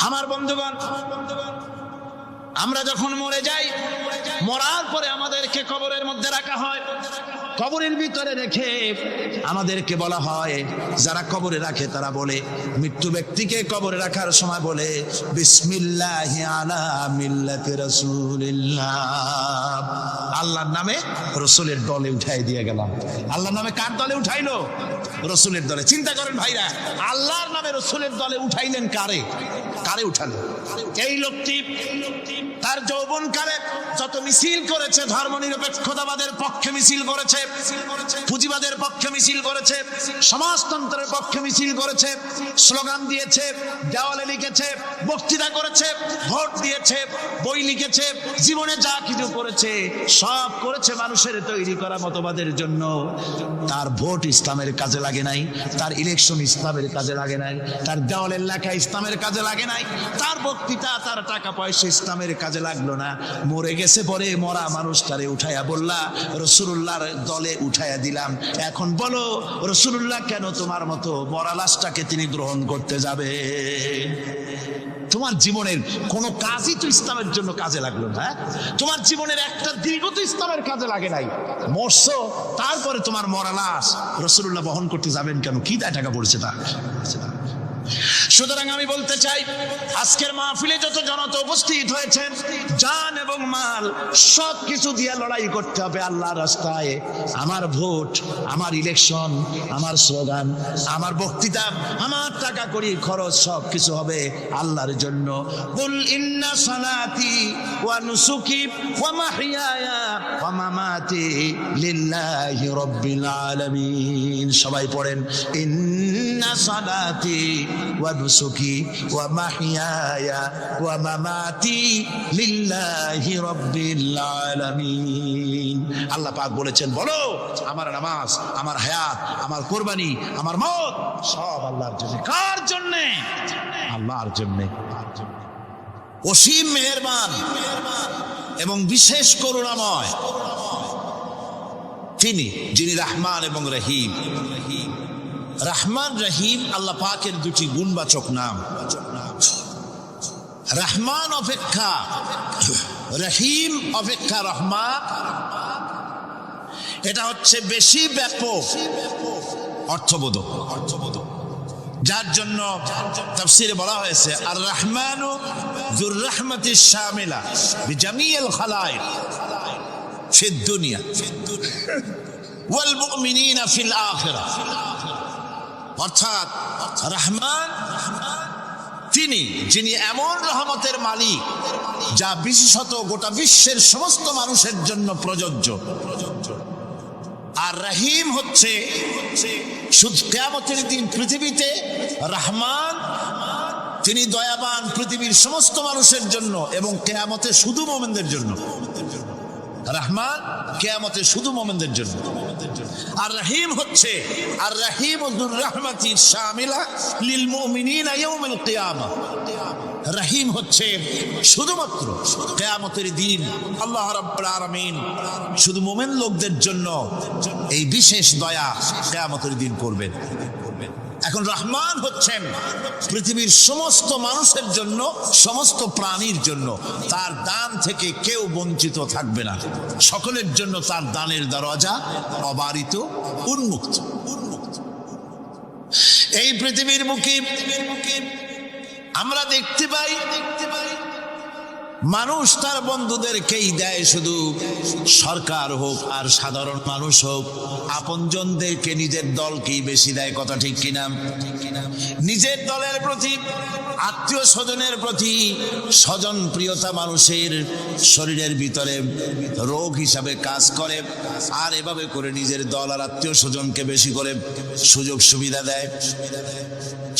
আমার বন্ধুগণ, আমরা যখন মরে যাই, মরার পরে আমাদেরকে কবরের মধ্যে রাখা হয়। কবরের ভিতরে রেখে আমাদেরকে বলা হয়, যারা কবরে রাখে তারা বলে, মৃত্যু ব্যক্তিকে কবরে রাখার সময় বলে, বিসমিল্লাহি আলা মিল্লাতি রাসূলিল্লাহ, আল্লাহর নামে রসুলের দলে উঠাই দিয়ে গেলাম। আল্লাহর নামে কার দলে উঠাইলো? রসুলের দলে। চিন্তা করেন ভাইরা, আল্লাহর নামে রসুলের দলে উঠাইলেন কারে? কারে উঠালেন? এই লোকটি তার যৌবনকালে যত মিছিল করেছে, ধর্মনিরপেক্ষতাবাদের পক্ষে মিছিল করেছে, পুঁজিবাদের পক্ষে মিছিল করেছে, সমাজতন্ত্রের পক্ষে মিছিল করেছে, স্লোগান দিয়েছে, দেওয়ালে লিখেছে, বক্তৃতা করেছে, ভোট দিয়েছে, বই লিখেছে, জীবনে যা কিছু করেছে সব করেছে মানুষের তৈরি করা মতবাদের জন্য। তার ভোট ইসলামের কাজে লাগে নাই, তার ইলেকশন ইসলামের কাজে লাগে নাই, তার দেওয়ালের লেখা ইসলামের কাজে লাগে নাই, তার বক্তৃতা, তার টাকা পয়সা ইসলামের কাজে লাগলো না। মরে গেছে, পরে মরা মানুষটারে উঠাইয়া বললা রাসূলুল্লাহর দলে উঠাইয়া দিলাম। এখন বলো রাসূলুল্লাহ কেন তোমার মতো মরা লাশটাকে তিনি গ্রহণ করতে যাবে? তোমার জীবনের কোনো কাজই তো ইসলামের জন্য কাজে লাগলো না। তোমার জীবনের একটা দীর্ঘ তো ইসলামের কাজে লাগে নাই। মরছো, তারপরে তোমার মরা লাশ রাসূলুল্লাহ বহন করতে যাবেন কেন? কি দায় টাকা পড়েছে তার? সুতরাং আমি বলতে চাই, আজকের মাহফিলে যত জনতা উপস্থিত হয়েছেন, জান এবং মাল সব কিছু দিয়ে লড়াই করতে হবে আল্লাহর রাস্তায়। আমার ভোট, আমার ইলেকশন, আমার স্লোগান, আমার বক্তৃতা, আমার টাকা করি খরচ সব কিছু হবে আল্লাহর জন্য। কুল ইন্না সালাতি ওয়া নুসুকি ওয়া মাহইয়ায়া ওয়া মামাতি লিল্লাহি রাব্বিল আলামিন। সবাই পড়েন, ইন্না সালাতি ওয়া নুসুকি ওয়া মাহইয়ায়া ওয়া মামাতি লিল্লাহি রাব্বিল আলামিন। আল্লাহ পাক বলেছেন, বলো আমার নামাজ, আমার হায়াত, আমার কুরবানি, আমার মওত সব আল্লাহর জন্য। কার জন্য? আল্লাহর জন্য। অসীম মেহেরবান এবং বিশেষ করুণাময় তিনি, যিনি রহমান এবং রহিম। রহমান রহিম আল্লাহ পাকের দুটি গুণবাচক নাম। রহমান অপেক্ষা রহিম অপেক্ষা রহমান, এটা হচ্ছে বেশি ব্যাপক অর্থবোধক, যার জন্য তাফসীরে বলা হয়েছে আর রহমানু যুর রাহমাতিশ শামিলা বিজামিল খালায়েক ফিদ দুনিয়া ওয়াল মুমিনিনা ফিল আখিরাহ। অর্থাৎ রহমান তিনি, যিনি এমন রহমতের মালিক যা বিশেষত গোটা বিশ্বের সমস্ত মানুষের জন্য প্রযোজ্য। আর রহিম হচ্ছে শুধু কিয়ামতের দিন পৃথিবীতে রহমান তিনি দয়াবান পৃথিবীর সমস্ত মানুষের জন্য, এবং কিয়ামতে শুধু মুমিনদের জন্য। রহমান কিয়ামতে শুধু মুমিনদের জন্য। আর রহিম হচ্ছে আর রহিমুর রাহমাতি শামিলা লিল মুমিনিনা ইয়াউমিল কিয়ামা। রহিম হচ্ছে শুধুমাত্র কিয়ামতের দিন আল্লাহ রাব্বুল আলামিন শুধু মুমিন লোকদের জন্য এই বিশেষ দয়া কিয়ামতের দিন করবেন। এখন রহমান হচ্ছেন পৃথিবীর সমস্ত মানুষের জন্য, সমস্ত প্রাণীর জন্য। তার দান থেকে কেউ বঞ্চিত থাকবে না, সকলের জন্য তার দানের দরজা অবারিত, উন্মুক্ত। এই পৃথিবীর মুখে আমরা দেখতে পাই মানুষ তার বন্ধুদেরকেই দেয়, শুধু সরকার হোক আর সাধারণ মানুষ হোক, আপনজনদেরকে নিজের দলকেই বেশি দেয়। কথা ঠিক কিনা? নিজের দলের প্রতি, আত্মীয় স্বজনের প্রতি স্বজন প্রিয়তা মানুষের শরীরের ভিতরে রোগ হিসাবে কাজ করে, আর এভাবে করে নিজের দল আর আত্মীয় স্বজনকে বেশি করে সুযোগ সুবিধা দেয়।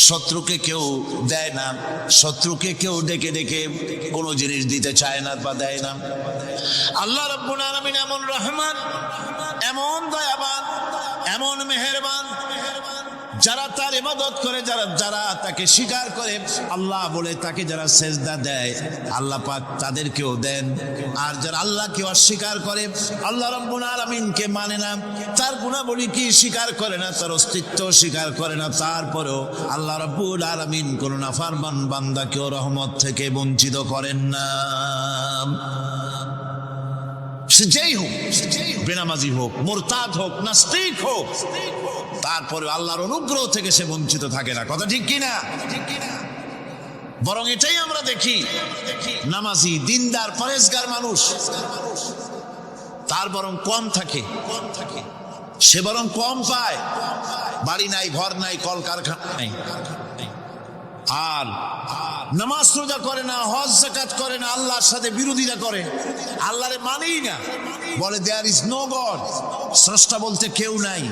শত্রুকে কেউ দেয় না, শত্রুকে কেউ ডেকে ডেকে কোনো জিনিস দিতে চায় না বা দেয় না। আল্লাহ রাব্বুল আলামিন এমন রহমান, এমন দয়াবান, এমন মেহেরবান, যারা তার ইবাদত করে, যারা তাকে স্বীকার করে, আল্লাহ বলে তাকে যারা সেজদা দেয়, আল্লাহ পাক তাদেরকেও দেন। আর যারা আল্লাহকে অস্বীকার করে, আল্লাহ রাব্বুল আলামিনকে মানে না, তার গুণাবলী কি স্বীকার করে না, তার অস্তিত্ব স্বীকার করে না, তারপরেও আল্লাহ রাব্বুল আলামিন কোন নাফরমান বান্দাকেও রহমত থেকে বঞ্চিত করেন না। সে যেই হোক, বেনামাজি হোক, মুরতাদ হোক, নাস্তিক হোক, তারপরে আল্লাহর অনুগ্রহ থেকে সে বঞ্চিত থাকে না। কথা ঠিক কিনা? বরং এটাই আমরা দেখি, নামাজি, দিনদার, পরেজগার মানুষ তার বরং কম থাকে, সে বরং কম পায়। বাড়ি নাই, ঘর নাই, কলকারখানা নাই, আর নামাজ রোজা করে না, হজ যাকাত করে না, আল্লাহর সাথে বিরোধিতা করে, আল্লাহরে মানেই না, বলে দেয়ার ইজ নো গড, স্রষ্টা বলতে কেউ নাই,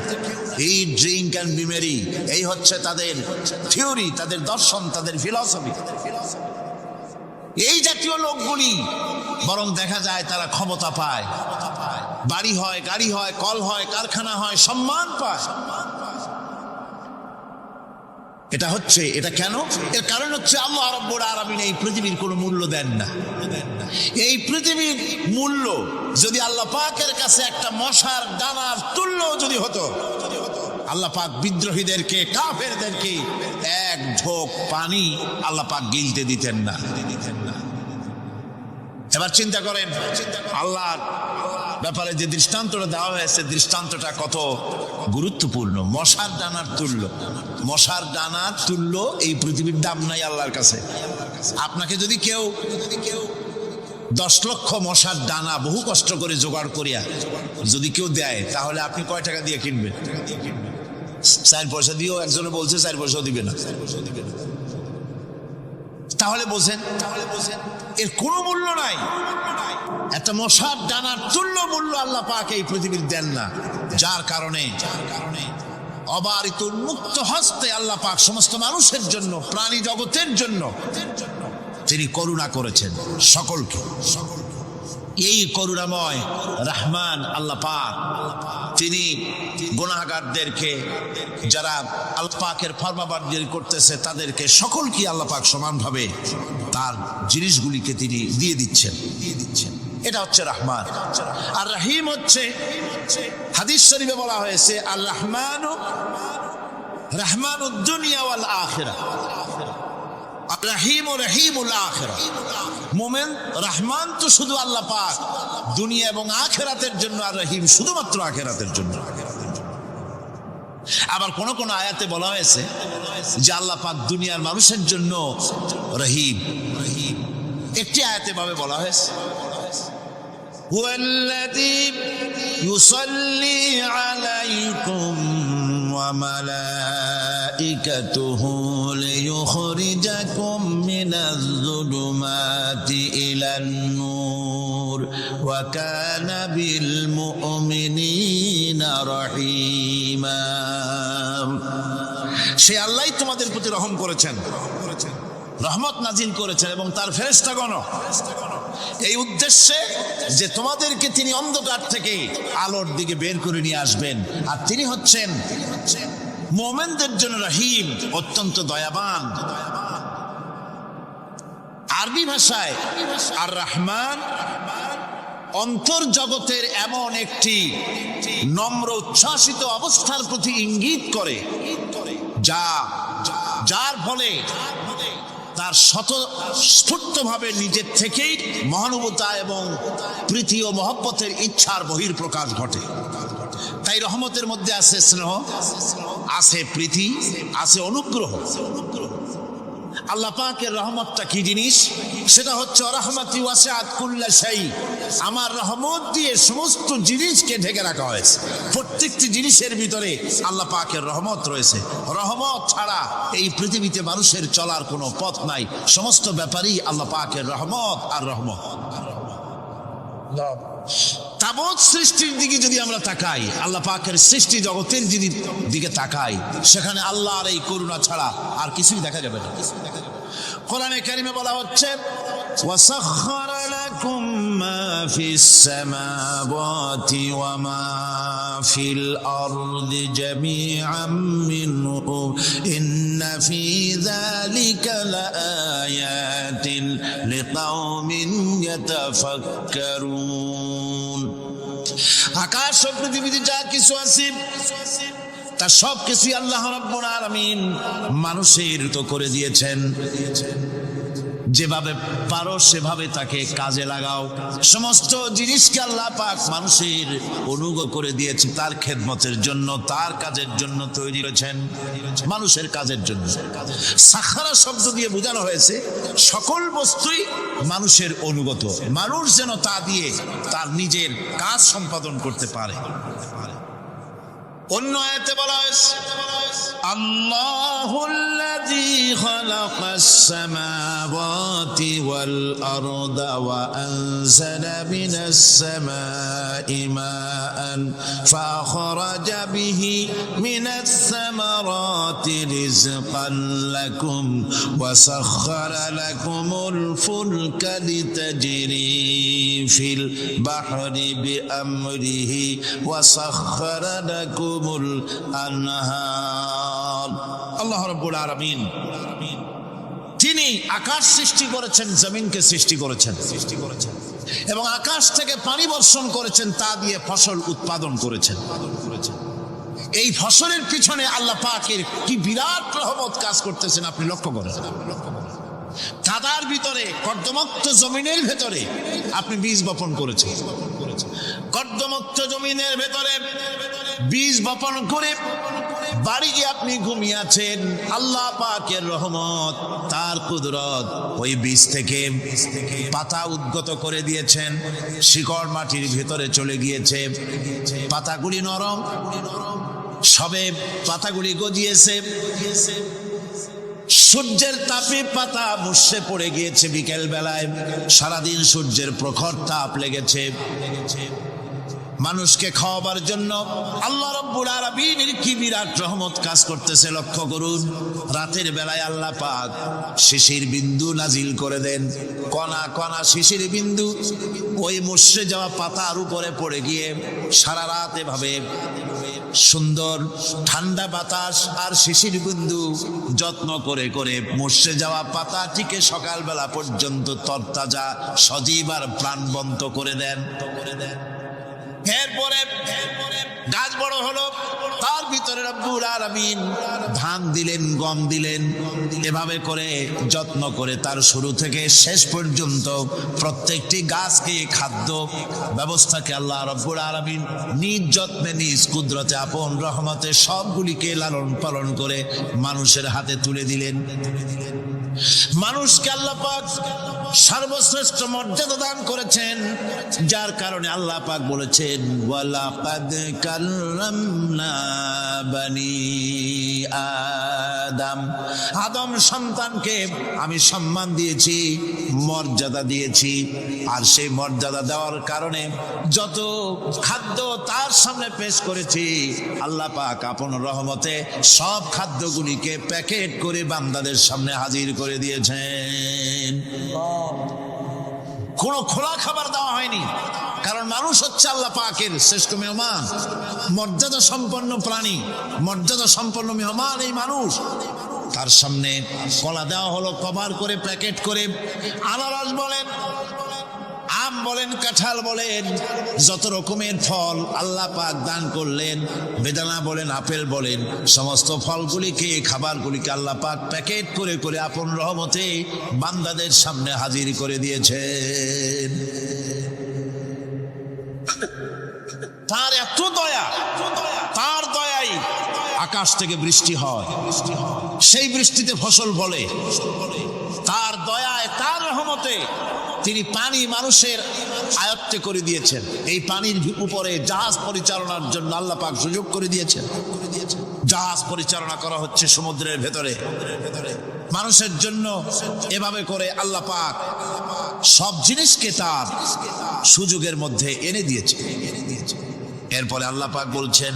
এই ড্রিঙ্ক অ্যান্ড বি মেরি, এই হচ্ছে তাদের থিওরি, তাদের দর্শন, তাদের ফিলসফি। এই জাতীয় লোকগুলি বরং দেখা যায় তারা ক্ষমতা পায়, বাড়ি হয়, গাড়ি হয়, কল হয়, কারখানা হয়, সম্মান পায়। এটা কেন? এর কারণ হচ্ছে আল্লাহ রাব্বুল আলামিন এই পৃথিবীর কোনো মূল্য দেন না। এই পৃথিবীর মূল্য যদি আল্লাহ পাকের কাছে একটা মশার দানার তুল্য যদি হতো, আল্লাহ পাক বিদ্রোহীদেরকে, কাফেরদেরকে এক ঢোক পানি আল্লাহ পাক গিলতে দিতেন না। এবার চিন্তা করেন, আল্লাহর ব্যাপারে যে দৃষ্টান্তটা দেওয়া হয়েছে, দৃষ্টান্তটা কত গুরুত্বপূর্ণ। মশার দানার তুল্য, মশার দানার তুল্য এই পৃথিবীর দাম নাই আল্লাহর কাছে। আপনাকে যদি কেউ 10 লক্ষ মশার দানা বহু কষ্ট করে জোগাড় করিয়া যদি কেউ দেয়, তাহলে আপনি কয় টাকা দিয়ে কিনবেন? 4 পয়সা দিয়েও একজনে বলছে 4 পয়সাও দিবে না। তাহলে বোঝেন এর কোনো মূল্য নাই। একটা মশার ডানার তুল্য মূল্য আল্লাহ পাক এই পৃথিবীর দেন না, যার কারণে অবারিত উন্মুক্ত হস্তে আল্লাহ পাক সমস্ত মানুষের জন্য, প্রাণী জগতের জন্য তিনি করুণা করেছেন সকলকে। এই করুণাময় রহমান আল্লাহ পাক, তিনি গুনাহগারদেরকে, যারা আল্লাহ পাকের ফরমাবরদারি করতেছে, তাদেরকে সকলকে আল্লাহ পাক সমানভাবে তার জিনিসগুলিকে তিনি দিয়ে দিচ্ছেন। এটা হচ্ছে রহমান। আর রহিম হচ্ছে, হাদিস শরীফে বলা হয়েছে, আর রহমানু রহমানুদ দুনিয়া ওয়াল আখিরাহ, রহিম ও রহিমুল আখিরাহ। মোমেন রহমান তো শুধু আল্লাহ পাক দুনিয়া এবং আখিরাতের জন্য, আর রহিম শুধুমাত্র আখিরাতের জন্য। আবার কোন কোন আয়াতে বলা হয়েছে যে আল্লাহ পাক দুনিয়ার মানুষের জন্য রহিম। একটি আয়াতে ভাবে বলা হয়েছে, হুয়াল্লাযী ইউসাল্লি আলাইকুম ওয়া মালাইকাতুহু লিয়ুখরিজাকুম মিনাজ যুলুমাতি ইলান নূর ওয়া কানা বিল মুমিনিনা রহিমা। সে আল্লাহই তোমাদের প্রতি রহম করেছেন, রহমত নাজিল করেছেন, এবং তার ফেরেশতাগণ এই উদ্দেশ্যে যে তোমাদেরকে তিনি অন্ধকার থেকে আলোর দিকে বের করে নিয়ে আসবেন। আর তিনি হচ্ছেন মুমিনদের জন্য রহিম, অত্যন্ত দয়াবান। আরবি ভাষায় আর রহমান অন্তর্জগতের এমন একটি নম্র উচ্ছ্বাসিত অবস্থার প্রতি ইঙ্গিত করে, যার ফলে তার স্বতঃস্ফূর্তভাবে নিজের থেকেই মহানুভবতা এবং প্রীতি ও মহব্বতের ইচ্ছার বহির্প্রকাশ ঘটে। তাই রহমতের মধ্যে আছে স্নেহ, আছে প্রীতি, আছে অনুগ্রহ। আল্লাহ পাকের রহমতটা কি জিনিস? সেটা হচ্ছে রাহমাতি ওয়াসিআত কুল্লা শাই। আমার রহমত দিয়ে সমস্ত জিনিসকে ঢেকে রাখা হয়েছে। প্রত্যেকটি জিনিসের ভিতরে আল্লাহ পাকের রহমত রয়েছে। রহমত ছাড়া এই পৃথিবীতে মানুষের চলার কোনো পথ নাই। সমস্ত ব্যাপারেই আল্লাহ পাকের রহমত আর রহমত। তাবৎ সৃষ্টির দিকে যদি আমরা তাকাই, আল্লাহ পাকের সৃষ্টি জগতের দিকে তাকাই, সেখানে আল্লাহর এই করুণা ছাড়া আর কিছুই দেখা যাবে না। কোরআনে কারিমে বলা হচ্ছে ওয়াসাখখারা লাকুম মা ফিস সামাওয়াতি ওয়া মা ফিল আরদি জামিআম মিনহু ইন্না ফি যালিকা লাআয়াতিন লিকাওমিন ইয়াতাফাক্কারুন। আকাশ ও পৃথিবীতে যা কিছু আছে তা সব কিছুই আল্লাহ রাব্বুল আলামিন মানুষের তো করে দিয়েছেন। যেভাবে পারো সেভাবে তাকে কাজে লাগাও। সমস্ত জিনিসকে আল্লাহ পাক মানুষের অনুগ্রহ করে দিয়েছে তার খেদমতের জন্য, তার কাজের জন্য তৈরি করেছেন, মানুষের কাজের জন্য। সাখারা শব্দ দিয়ে বোঝানো হয়েছে সকল বস্তুই মানুষের অনুগত, মানুষ যেন তা দিয়ে তার নিজের কাজ সম্পাদন করতে পারে। অন্য আয়াতে বলা হয়েছে আল্লাহুল্লাযী খালাকাস সামাওয়াতি ওয়াল আরদা ওয়া আনজালা মিনাস সামাই মাআন ফাখরাজা বিহি মিনাস সামারাতি রিজকান লাকুম ওয়া সাখখারা লাকুমুল ফুলকা লিতাজরি ফিল বাহরি বিআমরিহি ওয়া সাখখারা লাকুম আল্লাহ রাব্বুল আলামিন তিনি আকাশ সৃষ্টি করেছেন, জমিনকে সৃষ্টি করেছেন এবং আকাশ থেকে পানি বর্ষণ করেছেন, তা দিয়ে ফসল উৎপাদন করেছেন। এই ফসলের পিছনে আল্লাহ পাকের কি বিরাট রহমত কাজ করতেছেন আপনি লক্ষ্য করেন। কাদার ভিতরে, কর্দমুক্ত জমিনের ভেতরে আপনি বীজ বপন করেছেন, কর্দমুক্ত জমিনের ভেতরে বীজ বপন করে বাড়ি গিয়ে আপনি ঘুমিয়ে আছেন। আল্লাহ পাকের রহমত, তার কুদরত, ওই বীজ থেকে পাতা উদ্গত করে দিয়েছেন, শিকড় মাটির ভেতরে চলে গিয়েছে, পাতাগুলি নরম, সবে পাতাগুলি গজিয়েছে, সূর্যের তাপে পাতা মুষড়ে পড়ে গিয়েছে। বিকেল বেলায় সারাদিন সূর্যের প্রখর তাপ লেগেছে। মানুষকে খাওয়াবার জন্য আল্লাহ রাব্বুল আলামিনের কি বিরাট রহমত কাজ করতেছে লক্ষ্য করুন। রাতের বেলায় আল্লাহ পাক শিশির বিন্দু নাজিল করে দেন, কণা কণা শিশির বিন্দু ওই মুষড়ে যাওয়া পাতার উপরে পড়ে গিয়ে সারা রাত এভাবে সুন্দর ঠান্ডা বাতাস আর শিশির বিন্দু যত্ন করে করে মুষড়ে যাওয়া পাতাটিকে সকালবেলা পর্যন্ত তরতাজা, সজীব আর প্রাণবন্ত করে দেন। এরপরে গাছ বড় হলো, তার ভিতরে রব্বুল আলামিন ধান দিলেন, গম দিলেন, এভাবে করে যত্ন করে তার শুরু থেকে শেষ পর্যন্ত প্রত্যেকটি গাছকে খাদ্য ব্যবস্থাকে আল্লাহ রব্বুল আলামিন নিজ যত্নে, নিজ কুদরতে, আপন রহমতে সবগুলিকে লালন পালন করে মানুষের হাতে তুলে দিলেন। মানুষকে আল্লাহ পাক সর্বশ্রেষ্ঠ মর্যাদা দান করেছেন, যার কারণে আল্লাহ পাক বলেছেন ওয়ালাকাদ কাররামনা বানি আদম, আদম সন্তানকে আমি সম্মান দিয়েছি, মর্যাদা দিয়েছি। আর সেই মর্যাদা দেওয়ার কারণে যত খাদ্য তার সামনে পেশ করেছি, আল্লাহ পাক আপন রহমতে সব খাদ্যগুলিকে প্যাকেট করে বান্দাদের সামনে হাজির করে দিয়েছেন। কোনো খোলা খাবার দেওয়া হয়নি, কারণ মানুষ হচ্ছে আল্লাহ পাকের শ্রেষ্ঠ মেহমান, মর্যাদা সম্পন্ন প্রাণী, মর্যাদা সম্পন্ন মেহমান এই মানুষ। তার সামনে কলা দেওয়া হলো কভার করে, প্যাকেট করে। আনারস বলেন, আম বলেন, কাঁঠাল বলেন, যত রকমের ফল আল্লাহ পাক দান করলেন, বেদানা বলেন, আপেল বলেন, সমস্ত ফলগুলিকে, খাবারগুলিকে আল্লাহ পাক প্যাকেট করে করে আপন রহমতে বান্দাদের সামনে হাজির করে দিয়েছেন। তার এত দয়া, তার দয়াই আকাশ থেকে বৃষ্টি হয়, সেই বৃষ্টিতে ফসল ফলে। তার দয়ায়, তার রহমতে তিনি পানি মানুষের আয়ত্তে করে দিয়েছেন। এই পানির উপরে জাহাজ পরিচালনার জন্য আল্লাহ পাক সুযোগ করে দিয়েছেন। জাহাজ পরিচালনা করা হচ্ছে সমুদ্রের ভেতরে মানুষের জন্য। এভাবে করে আল্লাহ পাক সব জিনিসকে তার সুযোগের মধ্যে এনে দিয়েছে। এরপরে আল্লাহ পাক বলছেন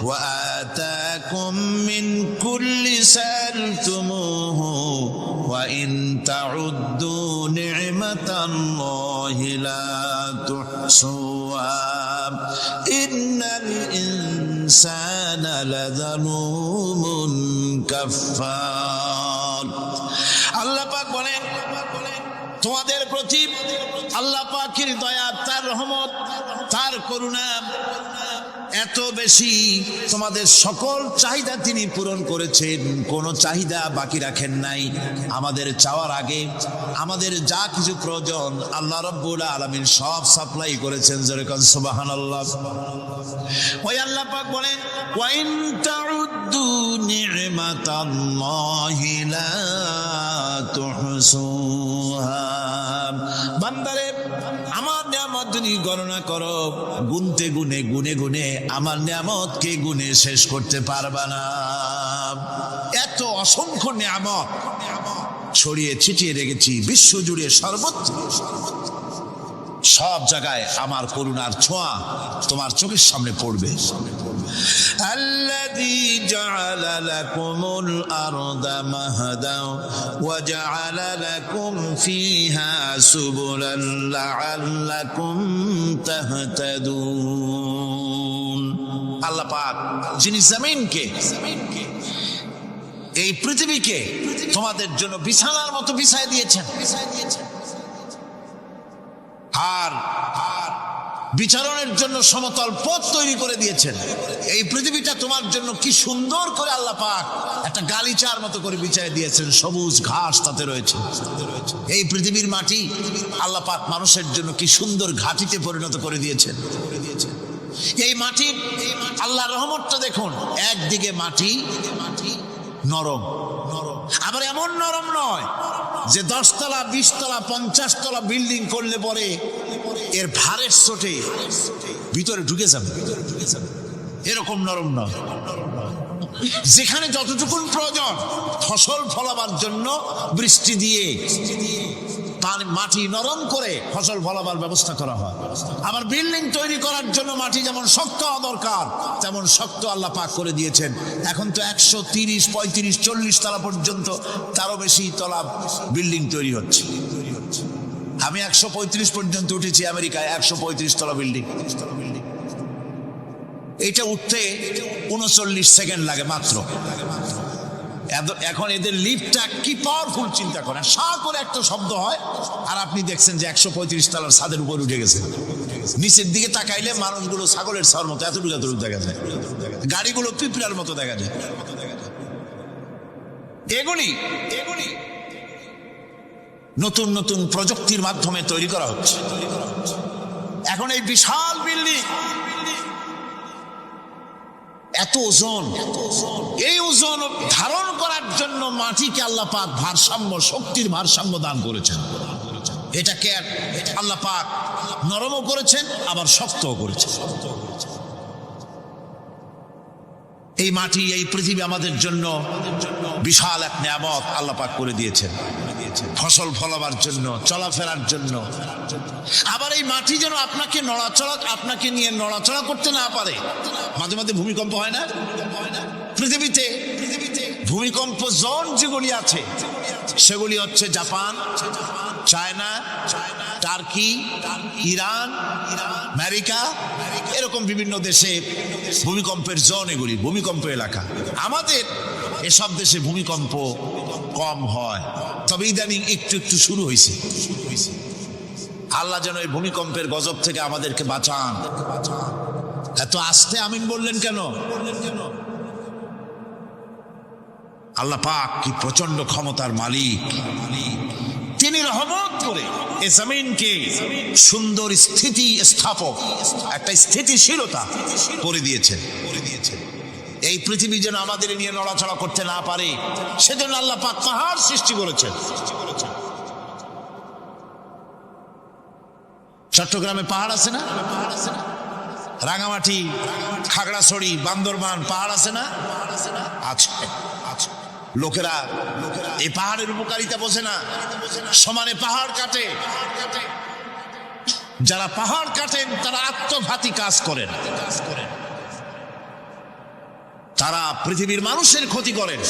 ওয়া আতাকুম মিন কুল্লি সালতুমুহু وإن تعدوا نعمة الله لا تحصوها إن الإنسان لظلوم كفار আল্লাহ পাক বলেন তোমাদের প্রতি আল্লাহ পাকের দয়া তার রহমত তার করুণা এত বেশি তোমাদের সকল চাহিদা তিনি পূরণ করেছেন কোনো চাহিদা বাকি রাখেন নাই আমাদের চাওয়ার আগে আমাদের যা কিছু প্রয়োজন আল্লাহ রাব্বুল আলামিন সব সাপ্লাই করেছেন জোরে কোন সুবহানাল্লাহ ওই আল্লাহ পাক বলেন ওয়া ইন তাউদ্দু নি'মাতাল্লাহি লা তুহসুহা বান্দারে আমার নিয়ামত যদি গণনা করো গুনতে গুনে গুনে গুনে আমার নিয়ামতকে গুনে শেষ করতে পারবা না এত অসংখ্য নিয়ামত ছড়িয়ে ছিটিয়ে রেখেছি বিশ্ব জুড়ে সর্বত্র সব জায়গায় আমার করুণার ছোঁয়া তোমার চোখের সামনে পড়বে الذي جعل لكم الأرض مهدا وجعل لكم فيها سبلا لعلكم تهتدون আল্লাহ পাক যিনি জমিনকে এই পৃথিবীকে তোমাদের জন্য বিছানার মতো বিছায় দিয়েছেন আর বিচারণের জন্য সমতল পথ তৈরি করে দিয়েছেন এই পৃথিবীটা তোমার জন্য কি সুন্দর করে আল্লাহ পাক একটা গালিচার মতো করে বিছায় দিয়েছেন সবুজ ঘাস তাতে রয়েছে এই পৃথিবীর মাটি আল্লাহ পাক মানুষের জন্য কি সুন্দর ঘাটিতে পরিণত করে দিয়েছেন এই মাটি আল্লাহর রহমতটা দেখুন একদিকে মাটি নরম আবার এমন নরম নয় যে 10 তলা 20 তলা 50 তলা বিল্ডিং করলে পরে এর ভারের চোটে ভিতরে ঢুকে যাবে এরকম নরম নয় যেখানে যতটুকু প্রয়োজন ফসল ফলাবার জন্য বৃষ্টি দিয়ে মাটি নরম করে ফসল ফলাবার ব্যবস্থা করা হয় আবার বিল্ডিং তৈরি করার জন্য মাটি যেমন শক্ত হওয়া দরকার তেমন শক্ত আল্লাহ পাক করে দিয়েছেন এখন তো 130 35 40 তলা পর্যন্ত তারও বেশি তলা বিল্ডিং তৈরি হচ্ছে আমি 135 পর্যন্ত উঠেছি আমেরিকায় 135 তলা বিল্ডিং এটা উঠতে 39 সেকেন্ড লাগে মাত্র এখন এদের লিফটটা কি পাওয়ারফুল চিন্তা করেন সা করে একটা শব্দ হয় আর আপনি দেখছেন যে 135 তলার ছাদের উপর উঠে গেছে নিচের দিকে তাকাইলে মানুষগুলো ছাগলের ছাওয়ার মতো এতটুকু দেখা যায় গাড়িগুলো পিঁপড়ার মতো দেখা যায় এগুলি নতুন নতুন প্রযুক্তির মাধ্যমে তৈরি করা হচ্ছে এখন এই বিশাল বিল্ডিং এত ওজন এই ওজন ধারণ করার জন্য মাটিকে আল্লাহ পাক ভারসাম্য শক্তির ভারসাম্য দান করেছেন এটাকে আল্লাহ পাক নরমও করেছেন আবার শক্তও করেছেন এই মাটি এই পৃথিবী আমাদের জন্য বিশাল এক নিয়ামত আল্লাহ পাক করে দিয়েছেন ফসল ফলাবার জন্য চলাফেরার জন্য আবার এই মাটি যেন আপনাকে নিয়ে নড়াচড়া করতে না পারে মাঝে মাঝে ভূমিকম্প হয় না পৃথিবীতে ভূমিকম্প জোন যেগুলি আছে সেগুলি হচ্ছে Japan China turkey Iran America এরকম বিভিন্ন দেশে ভূমিকম্পের জোন এগুলি ভূমিকম্প এলাকা আমাদের এসব দেশে ভূমিকম্প কম হয় তবে ইদানিং একটু একটু শুরু হয়েছে আল্লাহ যেন এই ভূমিকম্পের গজব থেকে আমাদেরকে বাঁচান এত আস্তে আমিন বললেন কেন আল্লাহ পাক কি প্রচন্ড ক্ষমতার মালিক তিনি রহমত করে এই জমিনকে সুন্দর স্থিতি স্থাপক একটা স্থিতিশীলতা করে দিয়েছেন এই পৃথিবী যেন আমাদের নিয়ে নড়াচড়া করতে না পারে সেজন্য আল্লাহ পাক পাহাড় সৃষ্টি করেছেন চট্টগ্রামে পাহাড় আছে না রাঙামাটি খাগড়াছড়ি বান্দরবান পাহাড় আছে না আছে লোকেরা এই পাহাড়ের উপকারিতা বোঝে না সমানে পাহাড় কাটে যারা পাহাড় কাটেন তারা আত্মঘাতী কাজ করেন তারা পৃথিবীর মানুষের ক্ষতি করেন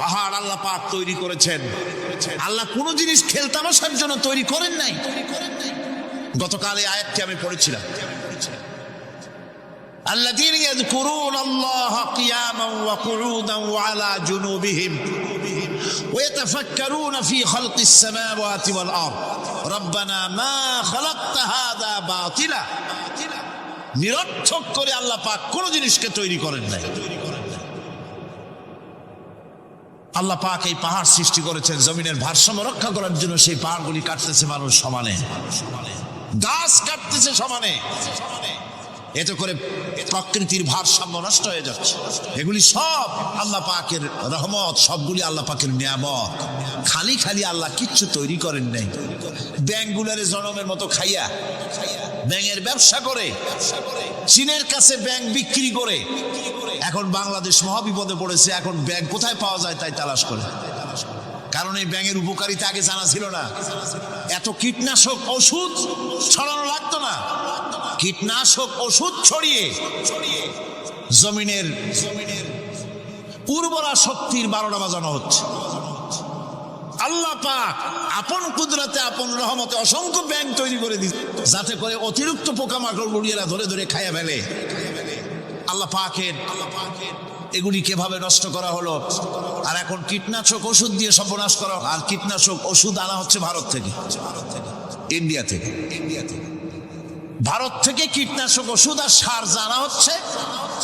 পাহাড় আল্লাহ পাক তৈরি করেছেন। আল্লাহ কোনো জিনিস খেলতামাশার জন্য তৈরি করেন নাই। গতকাল এই আয়াতটি আমি পড়েছিলাম, الذين يذكرون الله قياما وقعودا وعلى جنوبهم ويتفكرون في خلق السماوات والأرض ربنا ما خلقت هذا باطلا। নিরর্থক করে আল্লাহ পাক কোন জিনিসকে তৈরি করেন নাই। আল্লাহ পাক এই পাহাড় সৃষ্টি করেছেন জমিনের ভারসাম্য রক্ষা করার জন্য। সেই পাহাড়গুলি কাটতেছে মানুষ সমানে, গাছ কাটতেছে সমানে, এতে করে প্রকৃতির ভারসাম্য নষ্ট হয়ে যাচ্ছে। এগুলি সব আল্লাহ পাকের রহমত, সবগুলি আল্লাহ পাকের নিয়ামত। খালি খালি আল্লাহ কিচ্ছু তৈরি করেন নাই। ব্যাংকগুলারে জনমের মতো খাইয়া, ব্যাঙের ব্যবসা করে, চীনের কাছে ব্যাংক বিক্রি করে এখন বাংলাদেশ মহাবিপদে পড়েছে। এখন ব্যাংক কোথায় পাওয়া যায় তাই তালাশ করে, কারণ এই ব্যাঙের উপকারিতা আগে জানা ছিল না। এত কীটনাশক ওষুধ ছড়ানো লাগতো না। কীটনাশক ওষুধ ছড়িয়ে জমিনের উর্বরা শক্তির 12টা বাজানো হচ্ছে। আল্লাহ পাক আপন কুদরতে, আপন রহমতে অসংখ্য ব্যাঙ তৈরি করে দিচ্ছে, যাতে করে অতিরিক্ত পোকামাকড় গুড়িয়েরা ধরে ধরে খাইয়া ফেলে। আল্লাহ পাকের এগুলি কিভাবে নষ্ট করা হলো। আর এখন কীটনাশক ওষুধ দিয়ে সর্বনাশ করা। আর কীটনাশক ওষুধ আনা হচ্ছে ভারত থেকে, ইন্ডিয়া থেকে। ভারত থেকে কীটনাশক ওষুধ আর সার জানা হচ্ছে,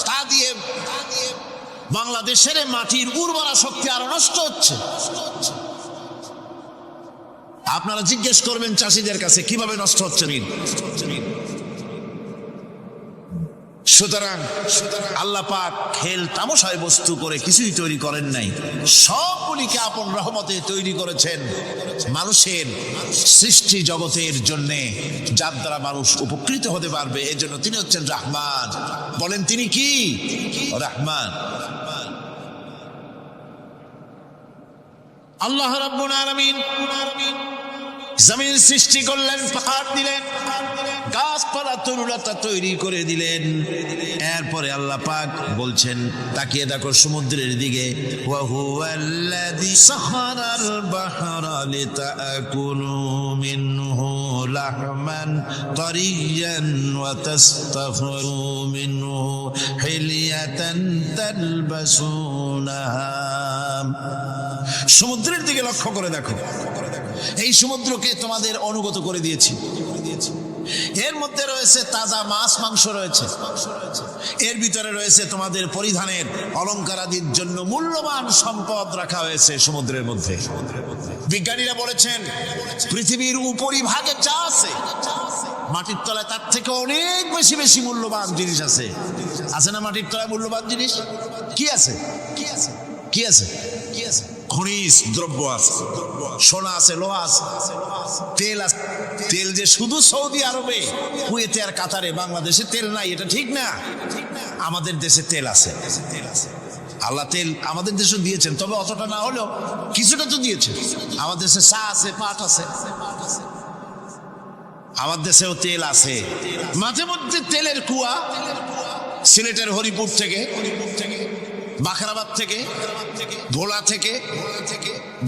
তা দিয়ে বাংলাদেশের মাটির উর্বরা শক্তি আরো নষ্ট হচ্ছে। আপনারা জিজ্ঞেস করবেন চাষিদের কাছে কিভাবে নষ্ট হচ্ছে। সুতরাং আল্লাহ পাক খেল তামাশায় বস্তু করে কিছুই তৈরি করেন নাই, সবগুলিকে আপন রহমতে তৈরি করেছেন মানুষের সৃষ্টি জগতের জন্য, যার দ্বারা মানুষ উপকৃত হতে পারবে। এই জন্য তিনি হচ্ছেন রহমান। বলেন তিনি কি? রহমান। আল্লাহ রাব্বুল আলামিন জমিন সৃষ্টি করলেন, পাহাড় দিলেন, গাছপালা তরুলতা তৈরি করে দিলেন। এরপরে আল্লাহ পাক বলছেন, তাকিয়ে দেখো সমুদ্রের দিকে, ওয়া হুয়াল্লাযী সাখারাল বাহরা লিতাকুলু মিনহু লাহমান তারিয়ান ওয়া তাস্তাখরু মিনহু হিলিয়াতান তালবাসুনাহা। সমুদ্রের দিকে লক্ষ্য করে দেখো, এই সমুদ্রকে তোমাদের অনুগত করে দিয়েছি। এর মধ্যে রয়েছে তাজা মাছ মাংস রয়েছে, এর ভিতরে রয়েছে তোমাদের পরিধানের অলংকারাদির জন্য মূল্যবান সম্পদ রাখা হয়েছে সমুদ্রের মধ্যে। বিজ্ঞানীরা বলেছেন পৃথিবীর উপরিভাগে যা আছে মাটির তলায় তার থেকে অনেক বেশি বেশি মূল্যবান জিনিস আছে। আছে না মাটির তলায় মূল্যবান জিনিস? কি আছে? কি আছে? কি আছে? কি আছে? খনিজ দ্রব্য আছে, সোনা আছে, লোহা আছে, তেল আছে। তেল যে শুধু সৌদি আরবে, কুয়েতে আর কাতারে, বাংলাদেশে তেল নাই এটা ঠিক না। আমাদের দেশে তেল আছে। আল্লাহ তেল আমাদের দেশে দিয়েছেন, তবে অতটা না হলেও কিছুটা তো দিয়েছেন। আমাদের দেশে চা আছে, পাট আছে, আমার দেশেও তেল আছে। মাঝে মধ্যে তেলের কুয়া সিলেটের হরিপুর থেকে, বাখরাবাদ থেকে, ভোলা থেকে,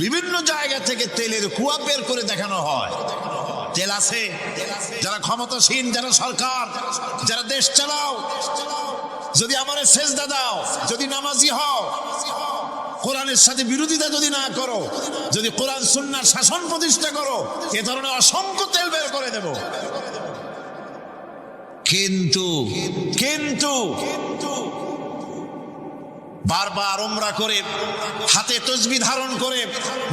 বিভিন্ন জায়গা থেকে তেলের কুয়া বের করে দেখানো হয়। তেল আছে। যারা ক্ষমতাসীন, যারা সরকার, যারা দেশ চালাও, যদি আমার সেজদা দাও, যদি নামাজি হও, কোরআনের সাথে বিরোধিতা যদি না করো, যদি কোরআন সুন্নাহর শাসন প্রতিষ্ঠা করো, এ ধরনের অসংখ্য তেল বের করে দেব। কিন্তু কিন্তু বারবার উমরা করে, হাতে তসবিহ ধারণ করে,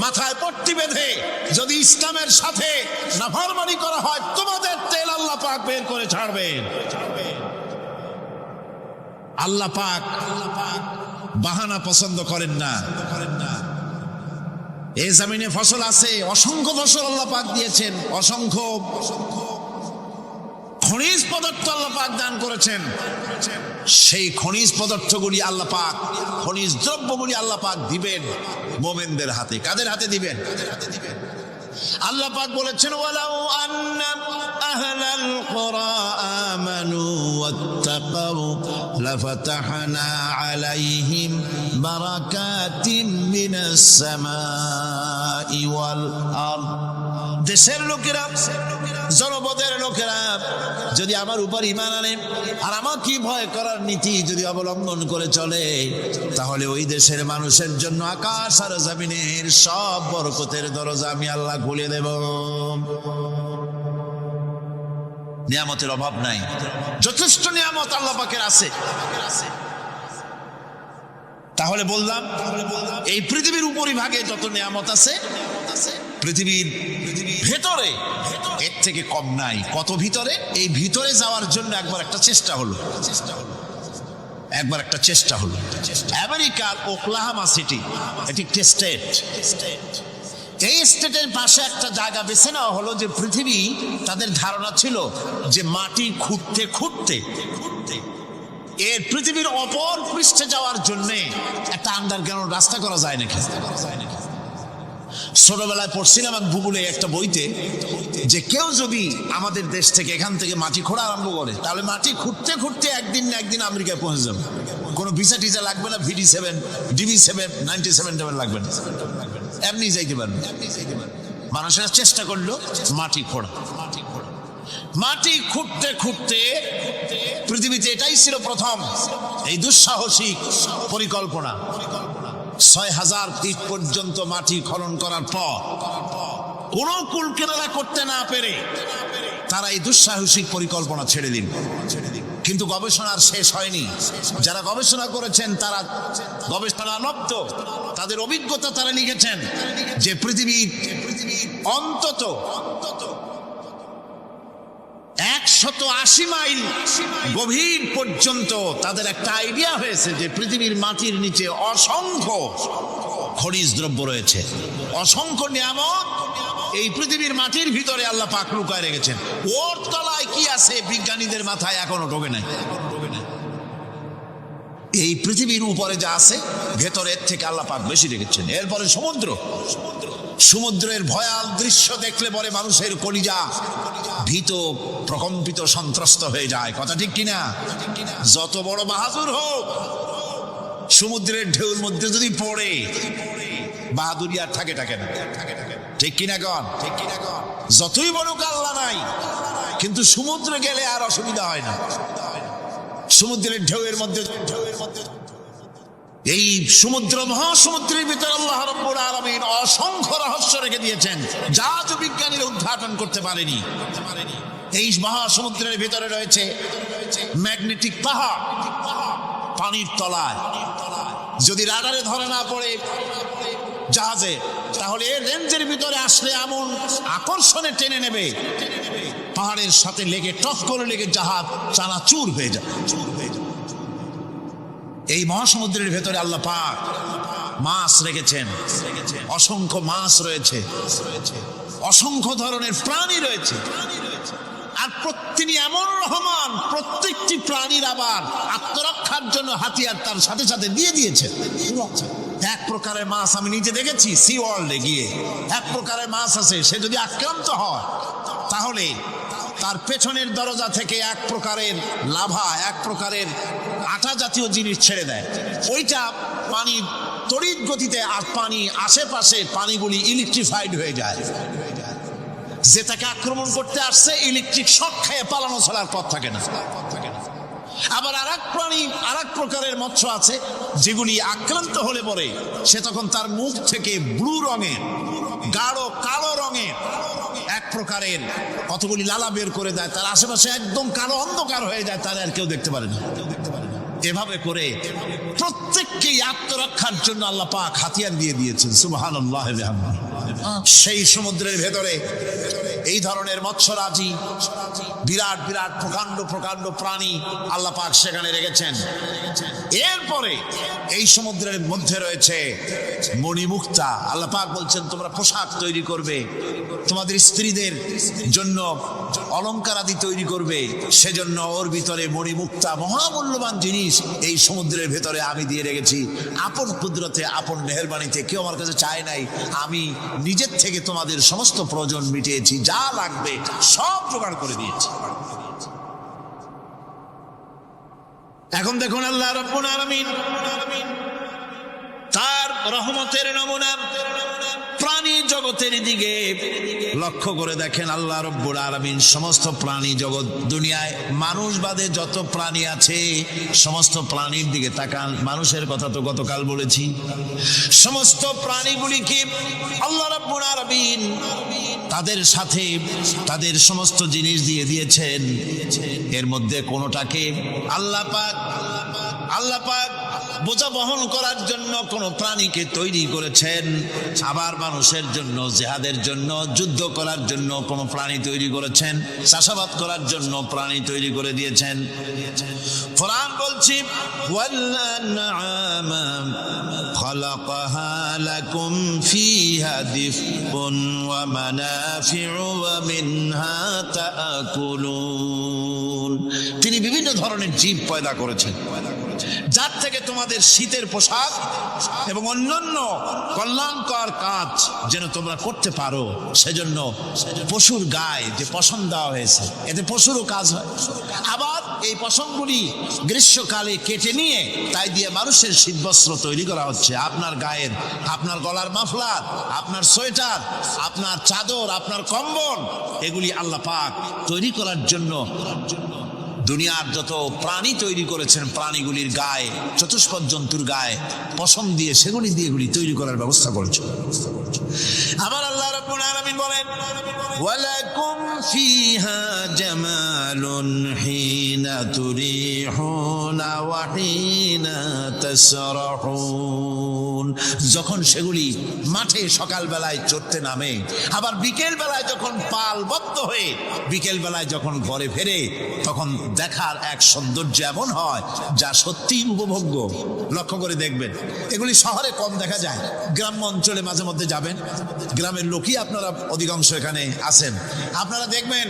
মাথায় পট্টি বেঁধে যদি ইসলামের সাথে নাফরমানি করা হয়, তোমাদের তেল আল্লাহ পাক বের করে ছাড়বেন। আল্লাহ পাক বাহানা পছন্দ করেন না। এই জমিনে ফসল আছে, অসংখ্য ফসল আল্লাহ পাক দিয়েছেন, অসংখ্য খনিজ পদার্থ আল্লাহ পাক দান করেছেন। সেই খনিজ পদার্থগুলি আল্লাহ পাক, খনিজ দ্রব্যগুলি আল্লাহ পাক দিবেন মোমেনদের হাতে। কাদের হাতে দিবেন? আল্লাহ পাক বলেছেন ওয়ালাউ আন্না আহলাল কুরা আমানু ওয়াত্তাকাউ লাফাতাহনা আলাইহিম বারাকাতিম মিনাস সামাই ওয়াল আরদ। দেশের লোকেরা, জনপদের লোকেরা যদি আমার উপর ঈমান আনে আর আমাকে ভয় করার নীতি যদি অবলম্বন করে চলে, তাহলে ওই দেশের মানুষের জন্য আকাশ আর জমিনের সব বরকতের দরজা আমি আল্লাহ খুলে দেব। নিয়ামতের অভাব নাই, যথেষ্ট নিয়ামত আল্লাহ পাকের আছে। তাহলে বললাম এই পৃথিবীর উপরিভাগে যত নিয়ামত আছে, পৃথিবীর ভেতরে এর থেকে কম নাই। কত ভিতরে? এই ভিতরে যাওয়ার জন্য একবার একটা চেষ্টা হলো। আমেরিকার ওকলাহামা সিটি, এটি একটি স্টেট। এই স্টেটের পাশে একটা জায়গা বেছে নেওয়া হলো যে পৃথিবী, তাদের ধারণা ছিল যে মাটি খুঁড়তে খুঁড়তে এর পৃথিবীর অপর পৃষ্ঠে যাওয়ার জন্য একটা আন্ডারগ্রাউন্ড রাস্তা করা যায় নাকি। ছোটবেলায় পড়ছিলাম এক ভূগোলে একটা বইতে যে কেউ যদি আমাদের দেশ থেকে এখান থেকে মাটি খোঁড়া আরম্ভ করে, তাহলে মাটি খুঁড়তে খুঁড়তে একদিন না একদিন আমেরিকায় পৌঁছে যাবে। কোনো ভিসা টিসা লাগবে না, VD7 DB7 97 লাগবে না, এমনি যাইতে পারবে। মানুষেরা চেষ্টা করলো মাটি খোঁড়া। মাটি খুঁড়তে খুঁড়তে পৃথিবীতে এটাই ছিল প্রথম এই দুঃসাহসিক পরিকল্পনা। ৬,০০০ ফিট পর্যন্ত মাটি খনন করার পর কোন কুল কিনারা করতে না পেরে তারা এই দুঃসাহসিক পরিকল্পনা ছেড়ে দিল। কিন্তু গবেষণার শেষ হয়নি। যারা গবেষণা করেছেন তারা গবেষণালব্ধ, তাদের অভিজ্ঞতা তারা লিখেছেন যে পৃথিবীর অন্তত ১৮০ মাইল গভীর পর্যন্ত তাদের একটা আইডিয়া হয়েছে যে পৃথিবীর মাটির নিচে অসংখ্য খনিজ দ্রব্য রয়েছে, অসংখ্য নিয়ামত এই পৃথিবীর মাটির ভিতরে আল্লাহ পাক লুকায় রেখেছেন। ওর তলায় কি আছে বিজ্ঞানীদের মাথায় এখনো ঢোকে নাই। এই পৃথিবীর উপরে যা আছে ভেতরের থেকে আল্লাহ পাক বেশি রেখেছেন। এরপরে সমুদ্র, সমুদ্রের ভয়াল দৃশ্য দেখলে পরে মানুষের কলিজা ভীত, প্রকম্পিত, সন্ত্রস্ত হয়ে যায়। কথা ঠিক কিনা? যত বড় বাহাদুর হোক, সমুদ্রের ঢেউর মধ্যে যদি পড়ে, বাহাদুরি আর থাকে না। ঠিক কিনা কন? যতই বড় আল্লাহ নাই, কিন্তু সমুদ্রে গেলে আর অসুবিধা হয় না। সমুদ্রের ঢেউয়ের মধ্যে এই সমুদ্র, মহাসমুদ্রের ভিতরে আল্লাহ রাব্বুল আলামিন অসংখ্য রহস্য রেখে দিয়েছেন যা বিজ্ঞানীরা উদ্ঘাটন করতে পারেনি। এই মহাসমুদ্রের ভিতরে রয়েছে ম্যাগনেটিক পাহাড় পানির তলায়। যদি রাডারে ধরে না পড়ে জাহাজে, তাহলে এর রেঞ্জের ভিতরে আসলে এমন আকর্ষণে টেনে নেবে, পাহাড়ের সাথে লেগে টপ করে লেগে জাহাজ চানাচুর হয়ে যাবে। এই মহাসমুদ্রের ভেতরে আল্লাহ পাক মাছ রেখেছেন, অসংখ্য মাছ রয়েছে, অসংখ্য ধরনের প্রাণী রয়েছে। আর তিনি এমন রহমান, প্রত্যেকটি প্রাণীর আবার আত্মরক্ষার জন্য হাতিয়ার তার সাথে সাথে দিয়ে দিয়েছেন। এক প্রকারের মাছ আমি নিজে দেখেছি সি ওয়ার্ল্ডে গিয়ে, এক প্রকারের মাছ আছে সে যদি আক্রান্ত হয় তাহলে তার পেছনের দরজা থেকে এক প্রকারের লাভা, এক প্রকারের আটা জাতীয় জিনিস ছেড়ে দেয়। ওইটা পানি তড়িৎ গতিতে, আর পানি আশেপাশে পানিগুলি ইলেকট্রিফাইড হয়ে যায়। যে তাকে আক্রমণ করতে আসছে ইলেকট্রিক শক খেয়ে পালানো ছাড়ার পথ থাকে না। আবার আরেক প্রাণী, আরেক প্রকারের মৎস্য আছে যেগুলি আক্রান্ত হলে পরে সে তখন তার মুখ থেকে ব্লু রঙের, গাঢ় কালো রঙের এক প্রকারের কতগুলি লালা বের করে দেয়, তার আশেপাশে একদম কালো অন্ধকার হয়ে যায়, তার আর কেউ দেখতে পারে না। এভাবে করে প্রত্যেককেই আত্মরক্ষার জন্য আল্লাহ পাক হাতিয়ার দিয়ে দিয়েছেন। সুবহানাল্লাহ। সেই সমুদ্রের ভেতরে এই ধরনের মৎস্যরাজি, বিরাট বিরাট প্রকাণ্ড প্রকাণ্ড প্রাণী আল্লাহ পাক সেখানে রেখেছেন। এরপরে এই সমুদ্রের মধ্যে রয়েছে মণিমুক্তা। আল্লাহ পাক বলছেন তোমরা পোশাক তৈরি করবে, তোমাদের স্ত্রীদের জন্য অলংকার আদি তৈরি করবে, সেজন্য ওর ভিতরে মণিমুক্তা মহামূল্যবান জিনিস এই সমুদ্রের ভেতরে আমি দিয়ে রেখেছি। আপন কুদরতে, আপন মেহেরবানিতে, কেউ আমার কাছে চায় নাই, আমি নিজের থেকে তোমাদের সমস্ত প্রয়োজন মিটিয়েছি, যা লাগবে সব জোগাড় করে দিয়েছি। এখন দেখুন আল্লাহ রাব্বুল আলামিন তার রহমতের নমুনা প্রাণী জগতের দিকে লক্ষ্য করে দেখেন। আল্লাহ রাব্বুল আলামিন সমস্ত প্রাণী জগৎ, দুনিয়ায় মানুষ বাদে যত প্রাণী আছে সমস্ত প্রাণীর দিকে তাকান। মানুষের কথা তো গতকাল বলেছি। সমস্ত প্রাণীগুলিকে আল্লাহ রাব্বুল আলামিন তাদের সাথে তাদের সমস্ত জিনিস দিয়ে দিয়েছেন। এর মধ্যে কোনোটাকে আল্লাহ পাক বোঝা বহন করার জন্য কোন প্রাণীকে তৈরি করেছেন, আবার মানুষের জন্য, জিহাদের জন্য, যুদ্ধ করার জন্য কোন প্রাণী তৈরি করেছেন, চাষাবাদ করার জন্য প্রাণী তৈরি করে দিয়েছেন। কোরআন বলছি ওয়াল-আনআমা খালাকাহা লাকুম ফিহা দিফকুন ওয়া মানাফিউ ওয়া মিনহা তাআকুলুন। তিনি বিভিন্ন ধরনের জীব পয়দা করেছেন, যার থেকে তোমাদের শীতের পোশাক এবং অন্যান্য কল্যাণকর কাজ যেন তোমরা করতে পারো, সেজন্য পশুর গায়ে যে পশম দেওয়া হয়েছে, এতে পশুরও কাজ হয়। আবার এই পশমগুলি গ্রীষ্মকালে কেটে নিয়ে তাই দিয়ে মানুষের শীতবস্ত্র তৈরি করা হচ্ছে। আপনার গায়ের, আপনার গলার মাফলার, আপনার সোয়েটার, আপনার চাদর, আপনার কম্বল, এগুলি আল্লাহ পাক তৈরি করার জন্য দুনিয়ার যত প্রাণী তৈরি করেছেন, প্রাণীগুলির গায়ে, চতুষ্পদ জন্তুর গায়ে পশম দিয়ে, সেগুলি দিয়ে এগুলি তৈরি করার ব্যবস্থা করেছেন। আবার আল্লাহ রাব্বুল আলামিন বলেন ওয়ালাকুম ফিহা জামালুন হিনা তুরিহুনা ওয়া হিনা তাসরাহুন। যখন সেগুলি মাঠে সকাল বেলায় চড়তে নামে, আবার বিকেল বেলায় যখন পালবদ্ধ হয়ে বিকেল বেলায় যখন ঘরে ফেরে, তখন দেখার এক সৌন্দর্য এমন হয় যা সত্যি উপভোগ্য। লক্ষ্য করে দেখবেন, এগুলি শহরে কম দেখা যায়, গ্রাম্য অঞ্চলে মাঝে মধ্যে যাবেন, গ্রামের লোকই আপনারা অধিকাংশ এখানে আছেন, আপনারা দেখবেন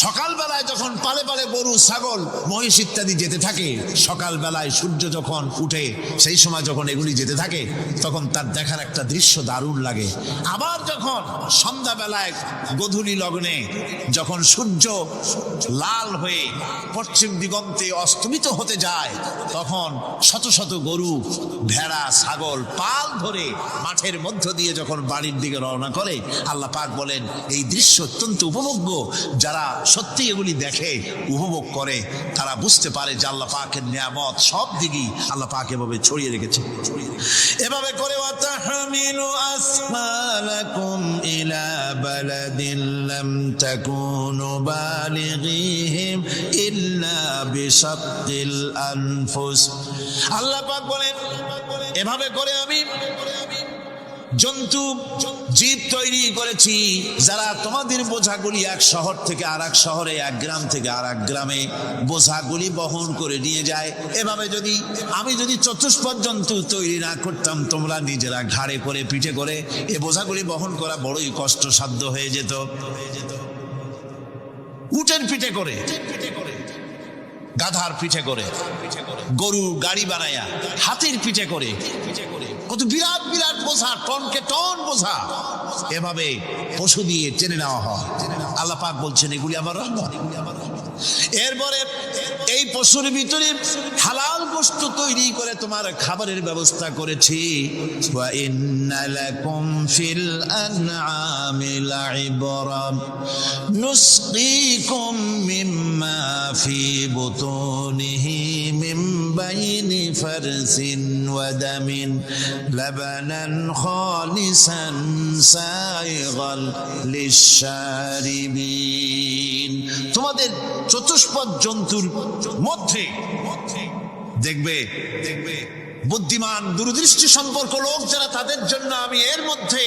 সকাল বেলায় যখন পালে পালে গরু, ছাগল, মহিষ ইত্যাদি যেতে থাকে, সকাল বেলায় সূর্য যখন উঠে সেই সময় যখন এগুলি যেতে থাকে, তখন তার দেখার একটা দৃশ্য দারুণ লাগে। আবার যখন সন্ধ্যা বেলায় গোধূলি লগ্নে যখন সূর্য লাল হয়ে পশ্চিম দিগন্তে অস্তমিত হতে যায়, তখন শত শত গরু, ভেড়া, ছাগল পাল ধরে মাঠের মধ্য দিয়ে যখন বাড়ির দিকে রওনা করে, আল্লাহ পাক বলেন এই দৃশ্য অত্যন্ত উপভোগ্য। যারা সত্যি এগুলি দেখে, উপভোগ করে, তারা বুঝতে পারে যে আল্লাহ পাকের নিয়ামত সব দিকেই আল্লাহ পাক এভাবে ছড়িয়ে রেখেছে। এভাবে করে ওয়াতাহমিলু আসফালাকুম ইলা বালাদিন লাম তাকুনু বালিগিহিম ইল্লা বিশাক্কিল আনফুস। আল্লাহ পাক বলেন এভাবে করে আমি জন্তু, জীব তৈরি করেছি যারা তোমাদের বোঝাগুলি এক শহর থেকে আর এক শহরে, এক গ্রাম থেকে আর এক গ্রামে বোঝাগুলি বহন করে নিয়ে যায়। এভাবে আমি যদি চতুষ্পদ জন্তু তৈরি না করতাম, তোমরা নিজেরা ঘাড়ে করে, পিঠে করে এ বোঝাগুলি বহন করা বড়ই কষ্টসাধ্য হয়ে যেত। উটের পিঠে করে, গাধার পিঠে করে, গরু গাড়ি বানায়া, হাতির পিঠে করে, কত বিরাট বিরাট বোঝা, টনকে টন বোঝা এভাবে পশু দিয়ে টেনে নেওয়া হয়। আল্লাহ পাক বলছেন এগুলি আমার রহমত। এরপরে এই পশুর ভিতরে হালাল গোশত তৈরি করে তোমার খাবারের ব্যবস্থা করেছি। ওয়া ইন্না লাকুম ফিল আনআমি লাইবরা নুসকিকুম মিম্মা ফি বুতুনিহি মিন বাইনি ফারসিন ওয়া দামিন লাবানান খালিসান সাইগাল লিশশারিবিন। তোমাদের চতুষ্পদ জন্তুর মধ্যে দেখবে বুদ্ধিমান, দূরদৃষ্টি সম্পর্ক লোক যারা, তাদের জন্য আমি এর মধ্যে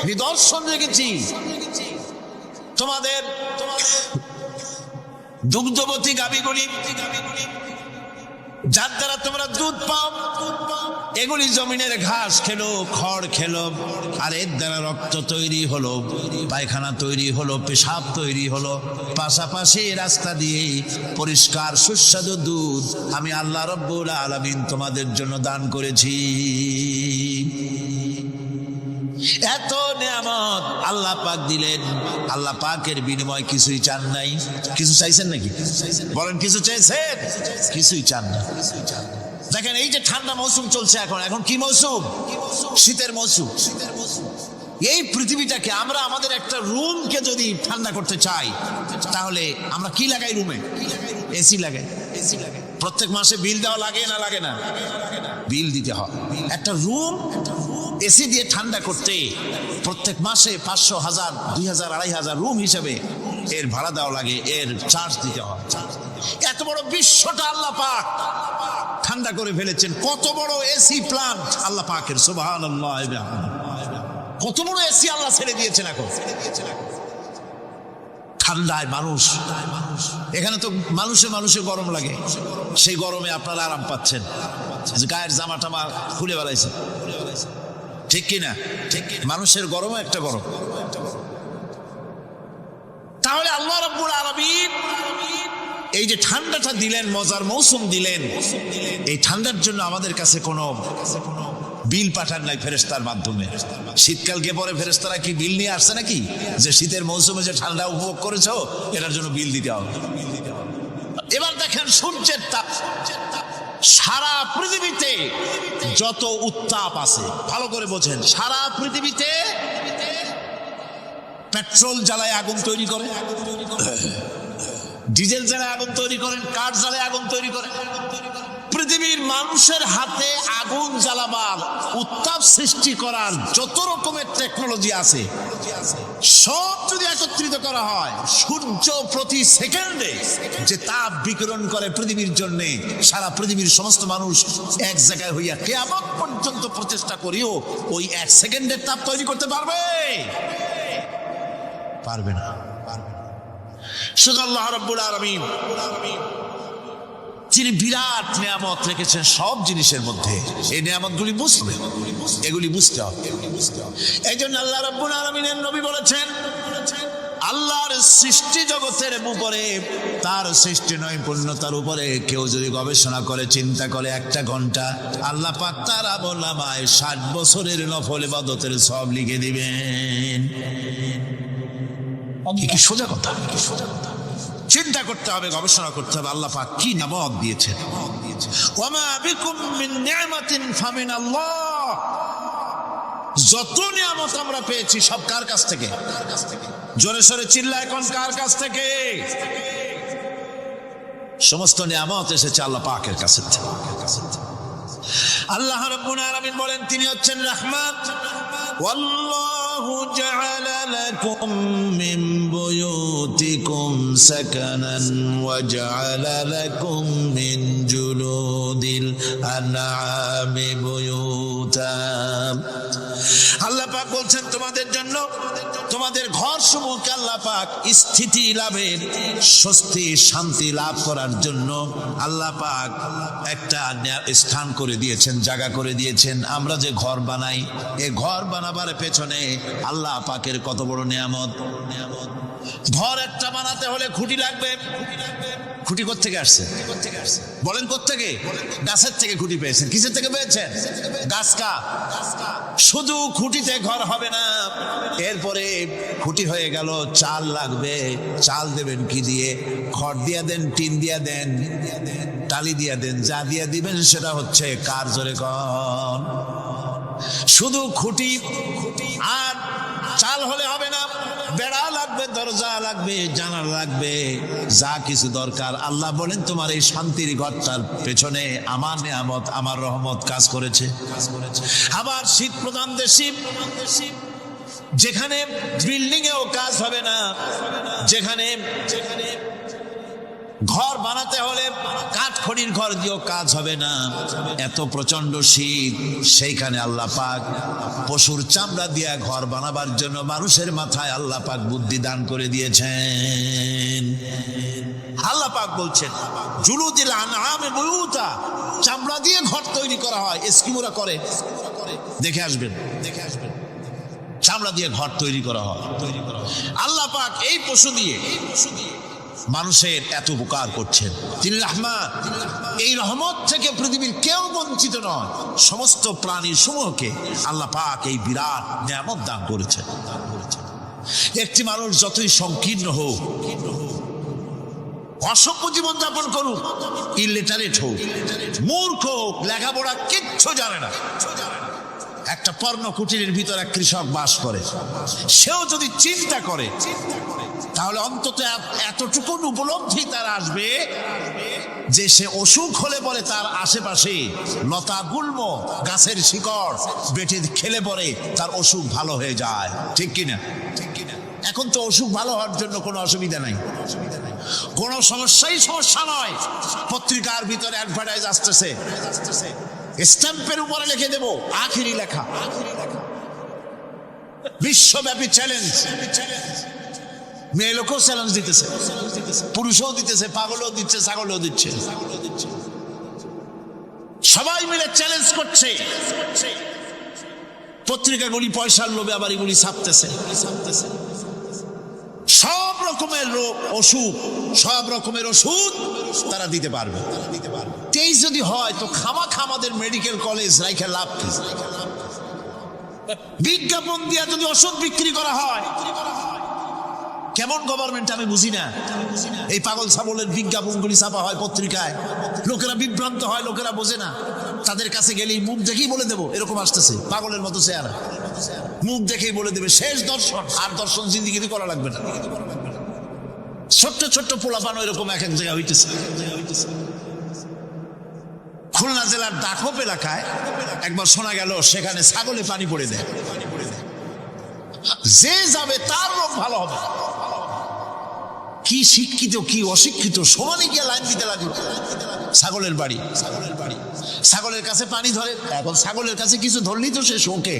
নিদর্শন রেখেছি। তোমাদের দুগ্ধবতী গাভীগুলি যার দ্বারা তোমরা দুধ পাও, এগুলি জমিনের ঘাস খেলো, খড় খেলো, আর এর দ্বারা রক্ত তৈরি হলো, পায়খানা তৈরি হলো, পেশাব তৈরি হলো, পাশাপাশি রাস্তা দিয়ে পরিষ্কার সুস্বাদু দুধ আমি আল্লাহ রাব্বুল আলামিন তোমাদের জন্য দান করেছি। এত নিয়ামত আল্লাহ পাক দিলেন, আল্লাহ পাকের বিনিময় কিছুই চান নাই। কিছু চাইছেন নাকি? বলেন কিছু চাইছেন? কিছুই চান না। দেখেন এই যে ঠান্ডা মৌসুম চলছে, এখন কি মৌসুম? শীতের মৌসুম। এই পৃথিবীটাকে আমরা আমাদের একটা রুমকে যদি ঠান্ডা করতে চাই, তাহলে আমরা কি লাগাই? রুমে এসি লাগাই। প্রত্যেক মাসে বিল দেওয়া লাগে না? লাগে না? বিল দিতে হয়। একটা রুম এসি দিয়ে ঠান্ডা করতে প্রত্যেক মাসে 500, 1000, 2000, 2500 রুম হিসেবে এর ভাড়া দেওয়া লাগে, এর চার্জ দিতে হয়। এত বড় বিশ্বটা আল্লাহ পাক ঠান্ডা করে ফেলেছেন। কত বড় এসি প্লান্ট আল্লাহ পাকের, সুবহানাল্লাহ। কত বড় এসি আল্লাহ ছেড়ে দিয়েছেন এখন। ঠান্ডায় মানুষ, এখানে তো মানুষে গরম লাগে, সেই গরমে আপনারা আরাম পাচ্ছেন, গায়ের জামা টামা খুলে বেড়াইছে, ঠিক কিনা? মানুষের গরমও একটা গরম। তাহলে আল্লাহ রাব্বুল আলামিন এই যে ঠান্ডাটা দিলেন, মজার মৌসুম দিলেন, এই ঠান্ডার জন্য আমাদের কাছে কোনো বিল পাঠান নাই ফেরেশতার মাধ্যমে। শীতকালকে পরে ফেরেশতারা কি বিল নিয়ে আসছে নাকি যে শীতের মৌসুমে যে ঠান্ডা উপভোগ করেছো এটার জন্য বিল দিতে হবে? এবার দেখেন সূর্যের তাপ, সারা পৃথিবীতে যত উত্তাপ আছে, ভালো করে বোঝেন, সারা পৃথিবীতে পেট্রোল জ্বালায় আগুন তৈরি করে, ডিজেল জ্বালায় আগুন তৈরি করেন, কাঠ জ্বালায় আগুন তৈরি করে। পৃথিবীর মানুষের হাতে আগুন জ্বালাবার, উত্তাপ সৃষ্টি করার যত রকমের টেকনোলজি আছে, সব যদি একত্রিত করা হয়, সূর্য প্রতি সেকেন্ডে যে তাপ বিকিরণ করে পৃথিবীর জন্য, সারা পৃথিবীর সমস্ত মানুষ এক জায়গায় হইয়া কিয়ামত পর্যন্ত প্রচেষ্টা করিও ওই 1 সেকেন্ডের তাপ তৈরি করতে পারবে? পারবে না। শুধু আল্লাহ রাব্বুল আলামিন যিনি বিরাট নিয়ামত রেখেছেন সব জিনিসের মধ্যে, এই নিয়ামতগুলি বুঝবে, এগুলি বুঝতে হবে। এই জন্য আল্লাহ রাব্বুল আলামিনের নবী বলেছেন, আল্লাহর সৃষ্টি জগতের উপরে, তার সৃষ্টি নৈপুণ্যতার উপরে কেউ যদি গবেষণা করে, চিন্তা করে 1 ঘন্টা, আল্লাহ পাক তার আমলনামায় 60 বছরের নফল ইবাদতের সব লিখে দিবেন। কি সোজা কথা! চিন্তা করতে হবে, গবেষণা করতে হবে আল্লাহ পাক কি নিয়ামত দিয়েছেন। ওয়ামা বিকুম মিন নি'মাতিন ফামিনাল্লাহ। যত নিয়ামত আমরা পেয়েছি সব কার কাছ থেকে? জোরে সোরে চিল্লায় এখন, কার কাছ থেকে? সমস্ত নিয়ামত এসেছে আল্লাহ পাকের কাছে। আল্লাহ রাব্বুল আলামিন বলেন তিনি হচ্ছেন রাহমান। ওয়াল্লাহু জাআলা লাকুম মিন বুয়ুতিকুম সাকানান ওয়া জাআলা লাকুম মিন জুলুদিল আনআমি বুয়ুতাম। আল্লাহ পাক বলছেন তোমাদের জন্য, তোমাদের ঘর সমূহকে আল্লাহ পাক স্থিতি লাভের, স্বস্তি শান্তি লাভ করার জন্য আল্লাহ পাক একটা স্থান করে দিয়েছেন, জায়গা করে দিয়েছেন। আমরা যে ঘর বানাই, এই ঘর বানাবার পেছনে আল্লাহ পাকের কত বড় নিয়ামত। ঘর একটা বানাতে হলে খুঁটি লাগবে। খুঁটি কোত্থেকে আসছে? বলেন কোত্থেকে? গাছের থেকে খুঁটি পেয়েছেন। কিসের থেকে পেয়েছেন? গাছ কা। শুধু খুঁটিতে ঘর হবে না, এরপরে খুঁটি হয়ে গেল, চাল লাগবে। চাল দেবেন কি দিয়ে? খড় দিয়া দেন, টিন দিয়া দেন, টালি দিয়া দেন, যা দিয়া দিবেন সেটা হচ্ছে কার, জোরে কন। শুধু খুঁটি আর চাল হলে হবে না, বেড়া লাগবে, দরজা লাগবে, জানালা লাগবে, যা কিছু দরকার। আল্লাহ বলেন তোমার এই শান্তির ঘরটার পেছনে আমার নিয়ামত, আমার রহমত কাজ করেছে। আবার শীত প্রধান দেশে, যেখানে বিল্ডিং এও কাজ হবে না, যেখানে ঘর বানাতে হলে কাঠখড়ির ঘর দিয়েও কাজ হবে না, এত প্রচন্ড শীত। সেইখানে আল্লাহ পাক পশুর চামড়া দিয়ে ঘর বানাবার জন্য মানুষের মাথায় আল্লাহ পাক বুদ্ধি দান করে দিয়েছেন। আল্লাহ পাক বলছেন জুলুদিল আনআমে বুয়ুতা, চামড়া দিয়ে ঘর তৈরি করা হয়। এস্কিমোরা করে, দেখে আসবেন, চামড়া দিয়ে ঘর তৈরি করা হয়। আল্লাহ পাক এই পশু দিয়ে মানুষের এত উপকার করছেন। তিনি রহমান, এই রহমত থেকে পৃথিবীর কেউ বঞ্চিত নয়। সমস্ত প্রাণী সমূহকে আল্লাহ পাক এই বিরাট নিয়ামত দান করেছেন। একটি মানুষ যতই সংকীর্ণ হোক, অসভ্য জীবন যাপন করুক, ইলিটারেট হোক, মূর্খ হোক, লেখাপড়া কিচ্ছু জানে না, একটা পর্ণ কুটিরের ভিতরে এক কৃষক বাস করে, সেও যদি চিন্তা করে তাহলে অন্তত এতটুকু উপলব্ধি তার আসবে যে সে অসুখ হলে পরে তার আশেপাশে লতা গুল্ম গাছের শিকড় বেটে খেলে পরে তার অসুখ ভালো হয়ে যায়। ঠিক কিনা? এখন তো অসুখ ভালো হওয়ার জন্য কোনো অসুবিধা নাই, কোনো সমস্যা নয়। পত্রিকার ভিতরে অ্যাডভার্টাইজ আসতেছে, স্ট্যাম্পের উপরে লিখে দেব আখিরি লেখা, বিশ্বব্যাপী চ্যালেঞ্জ। মেয়ে লোকও চ্যালেঞ্জ দিতেছে, পুরুষও দিতেছে, পাগলও দিচ্ছে, ছাগলও দিচ্ছে, সবাই মিলে চ্যালেঞ্জ করছে। পত্রিকাগুলি পয়সার লোভে আবার এগুলি ছাপতেছে। সব রকমের রোগ অসুখ, সব রকমের ওষুধ তারা দিতে পারবে। তেইশ যদি হয় তো খামাখা আমাদের মেডিকেল কলেজ রাইখে লাভ কি? বিজ্ঞাপন দিয়া যদি ওষুধ বিক্রি করা হয়, কেমন গভর্নমেন্ট আমি বুঝি না। এই পাগল ছাগলের বিজ্ঞাপনগুলি ছাপা হয় পত্রিকায়, লোকেরা বিভ্রান্ত হয়, লোকেরা বোঝে না। তাদের কাছে গেলেই মুখ দেখেই বলে দেবো এরকম আসতেছে, পাগলের মতো চেহারা, মুখ দেখেই বলে দেবে শেষ দর্শন, আর দর্শন জিন্দিগিতে করা লাগবে না। ছোট্ট ছোট্ট পোলাপানো এরকম এক এক জায়গায় হইতেছে। খুলনা জেলার দাখপ এলাকায় একবার শোনা গেল সেখানে ছাগলে পানি পড়ে দেয়, যে যাবে তার রোগ ভালো হবে। কি শিক্ষিত কি অশিক্ষিত সমানে গিয়ে লাইন দিতে লাগলো। ছাগলের বাড়ি, ছাগলের কাছে পানি ধরে। এখন ছাগলের কাছে কিছু ধরলি তো সে শোকে,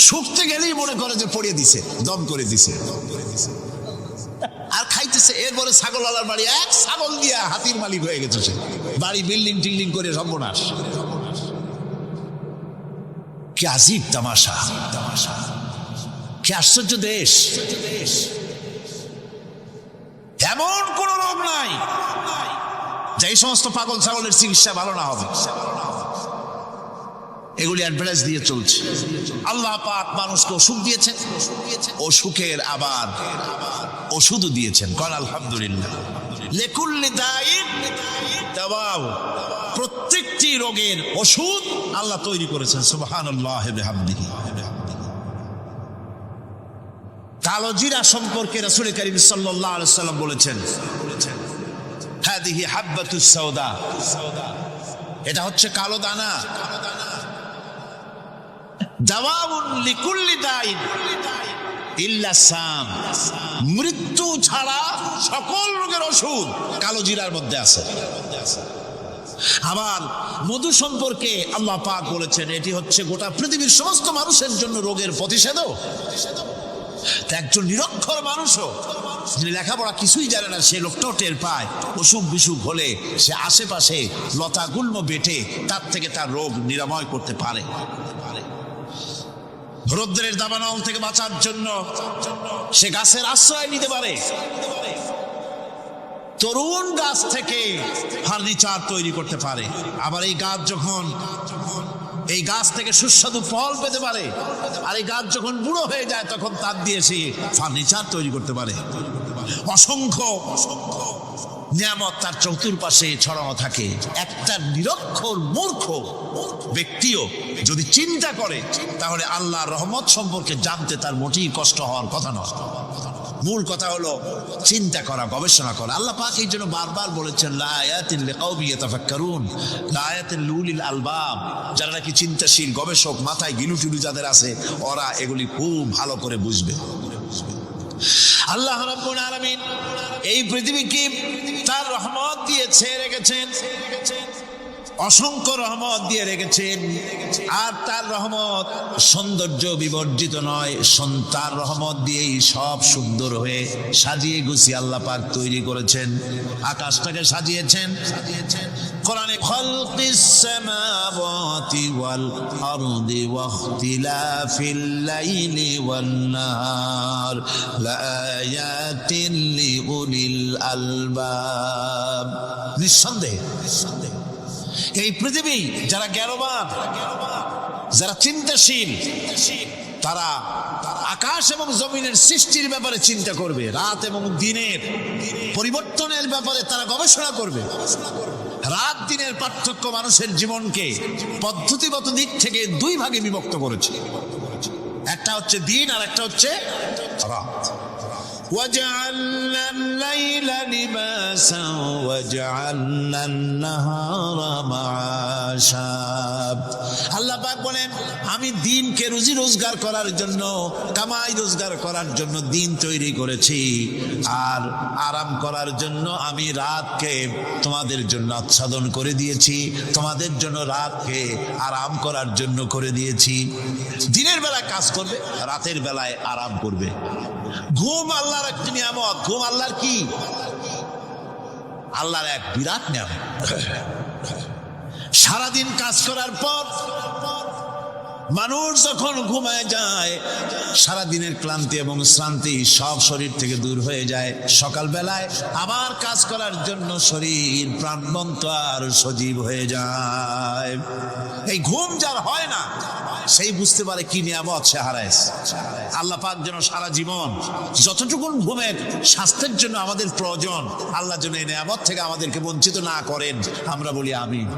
শুকতে গেলেই মনে করে যে পড়িয়ে দিছে, দম করে দিছে, আর খাইতেছে। এরপরে ছাগলওয়ালার বাড়ি এক ছাগল দিয়া হাতির মালিক হয়ে গেছে সে, বাড়ি বিল্ডিং টিল্ডিং করে সর্বনাশ। কি আজীব তামাশা, কি আশ্চর্য দেশ। এমন কোন রোগ নাই যে এই সমস্ত পাগল ছাগলের চিকিৎসা ভালো না হবে। এগুলি অ্যাডভার্টাইজ দিয়ে চলছে। আল্লাহ পাক মানুষকে অসুখ দিয়েছেন, অসুখের আবার ওষুধও দিয়েছেন। কল আলহামদুলিল্লাহ। লিকুল্লি দাইন দাওয়াউ, প্রত্যেকটি রোগের ওষুধ আল্লাহ তৈরি করেছেন। সুবহানাল্লাহি ওয়া বিহামদিহি। কালো জিরা সম্পর্কে রাসূল কারীম সাল্লাল্লাহু আলাইহি ওয়াসাল্লাম বলেছেন, হাদিহি হাব্বাতুস সাওদা, এটা হচ্ছে কালো দানা। দাওয়াউন লিকুল্লি দাইন ইল্লা সাম, মৃত্যু ছাড়া সকল রোগের ওষুধ কালো জিরার মধ্যে আছে। আবার মধু সম্পর্কে আল্লাহ পাক বলেছেন এটি হচ্ছে গোটা পৃথিবীর সমস্ত মানুষের জন্য রোগের প্রতিষেধক। একজন নিরক্ষর মানুষও, যিনি লেখাপড়া কিছুই জানে না, সে লোকটাও টের পায় অসুখ বিসুখ হলে সে আশেপাশে লতা গুল্ম বেটে তার থেকে তার রোগ নিরাময় করতে পারে। রৌদ্রের দাবানল থেকে বাঁচার জন্য সে গাছের আশ্রয় নিতে পারে। তরুণ গাছ থেকে ফার্নিচার তৈরি করতে পারে। আবার এই গাছ যখন এই গাছ থেকে সুস্বাদু ফল পেতে পারে, আর এই গাছ যখন বুড়ো হয়ে যায় তখন তার দিয়ে সে ফার্নিচার তৈরি করতে পারে। অসংখ্য নিয়ামত তার চতুর্পাশে ছড়ানো থাকে। একটা নিরক্ষর মূর্খ ব্যক্তিও যদি চিন্তা করে তাহলে আল্লাহর রহমত সম্পর্কে জানতে তার মোটেই কষ্ট হওয়ার কথা নয়। মূল কথা হলো চিন্তা করা, গবেষণা করা। আল্লাহ পাক এই জন্য বারবার বলেছেন লা আয়াতিন লিকাউমি ইয়াতাফাক্কারুন, লা আয়াতিন লিউলিল আলবাব, যারা নাকি চিন্তাশীল গবেষক, মাথায় গিলুটিলু যাদের আছে, ওরা এগুলি খুব ভালো করে বুঝবে। আল্লাহ রাব্বুল আলামিন এই পৃথিবীকে তার রহমত দিয়ে ছেয়ে রেখেছেন, অসংখ্য রহমত দিয়ে রেখেছেন। আর তার রহমত সৌন্দর্য বিবর্জিত নয়, তার রহমত দিয়েই সব সুন্দর হয়ে সাজিয়ে গুছিয়ে আল্লাহ পাক তৈরি করেছেন। আকাশটাকে সাজিয়েছেন কোরআনে, খালকিস সামাওয়াতি ওয়াল আরদি ওয়াখতিলাফিল লাইলি ওয়ান নাহার লাআয়াতিন লিউলিল আলবাব। নিঃসন্দেহে এই পৃথিবী যারা জ্ঞানবান, যারা চিন্তাশীল, তারা আকাশ এবং জমিনের সৃষ্টির ব্যাপারে চিন্তা করবে, রাত এবং দিনের পরিবর্তনের ব্যাপারে তারা গবেষণা করবে। রাত দিনের পার্থক্য মানুষের জীবনকে পদ্ধতিগত দিক থেকে দুই ভাগে বিভক্ত করেছে, একটা হচ্ছে দিন আর একটা হচ্ছে রাত। وَجَعَلْنَا اللَّيْلَ لِبَاسًا وَجَعَلْنَا النَّهَارَ مَعَاشًا। আল্লাহ পাক বলেন, আমি দিনকে রুজি রোজগার করার জন্য, কামাই রোজগার করার জন্য দিন তৈরি করেছি, আর আরাম করার জন্য আমি রাতকে তোমাদের জন্য আচ্ছাদন করে দিয়েছি, তোমাদের জন্য রাতকে আরাম করার জন্য করে দিয়েছি। দিনের বেলায় কাজ করবে, রাতের বেলায় আরাম করবে। ঘুম আল্লাহর একটি নিয়ামত। ঘুম আল্লাহর কি? আল্লাহর এক বিরাট নিয়ামত। সারাদিন কাজ করার পর মানুষ যখন ঘুমায় যায়, সারাদিনের ক্লান্তি এবং শ্রান্তি সব শরীর থেকে দূর হয়ে যায়। সকালবেলায় আবার কাজ করার জন্য শরীর প্রাণবন্ত আর সজীব হয়ে যায়। এই ঘুম যার হয় না, সেই বুঝতে পারে কি নিয়ামত সে হারাইছে। আল্লাহ পাক যেন সারা জীবন যতটুকু ঘুমের স্বাস্থ্যের জন্য আমাদের প্রয়োজন, আল্লাহ যেন এই নিয়ামত থেকে আমাদেরকে বঞ্চিত না করেন। আমরা বলি আমিন।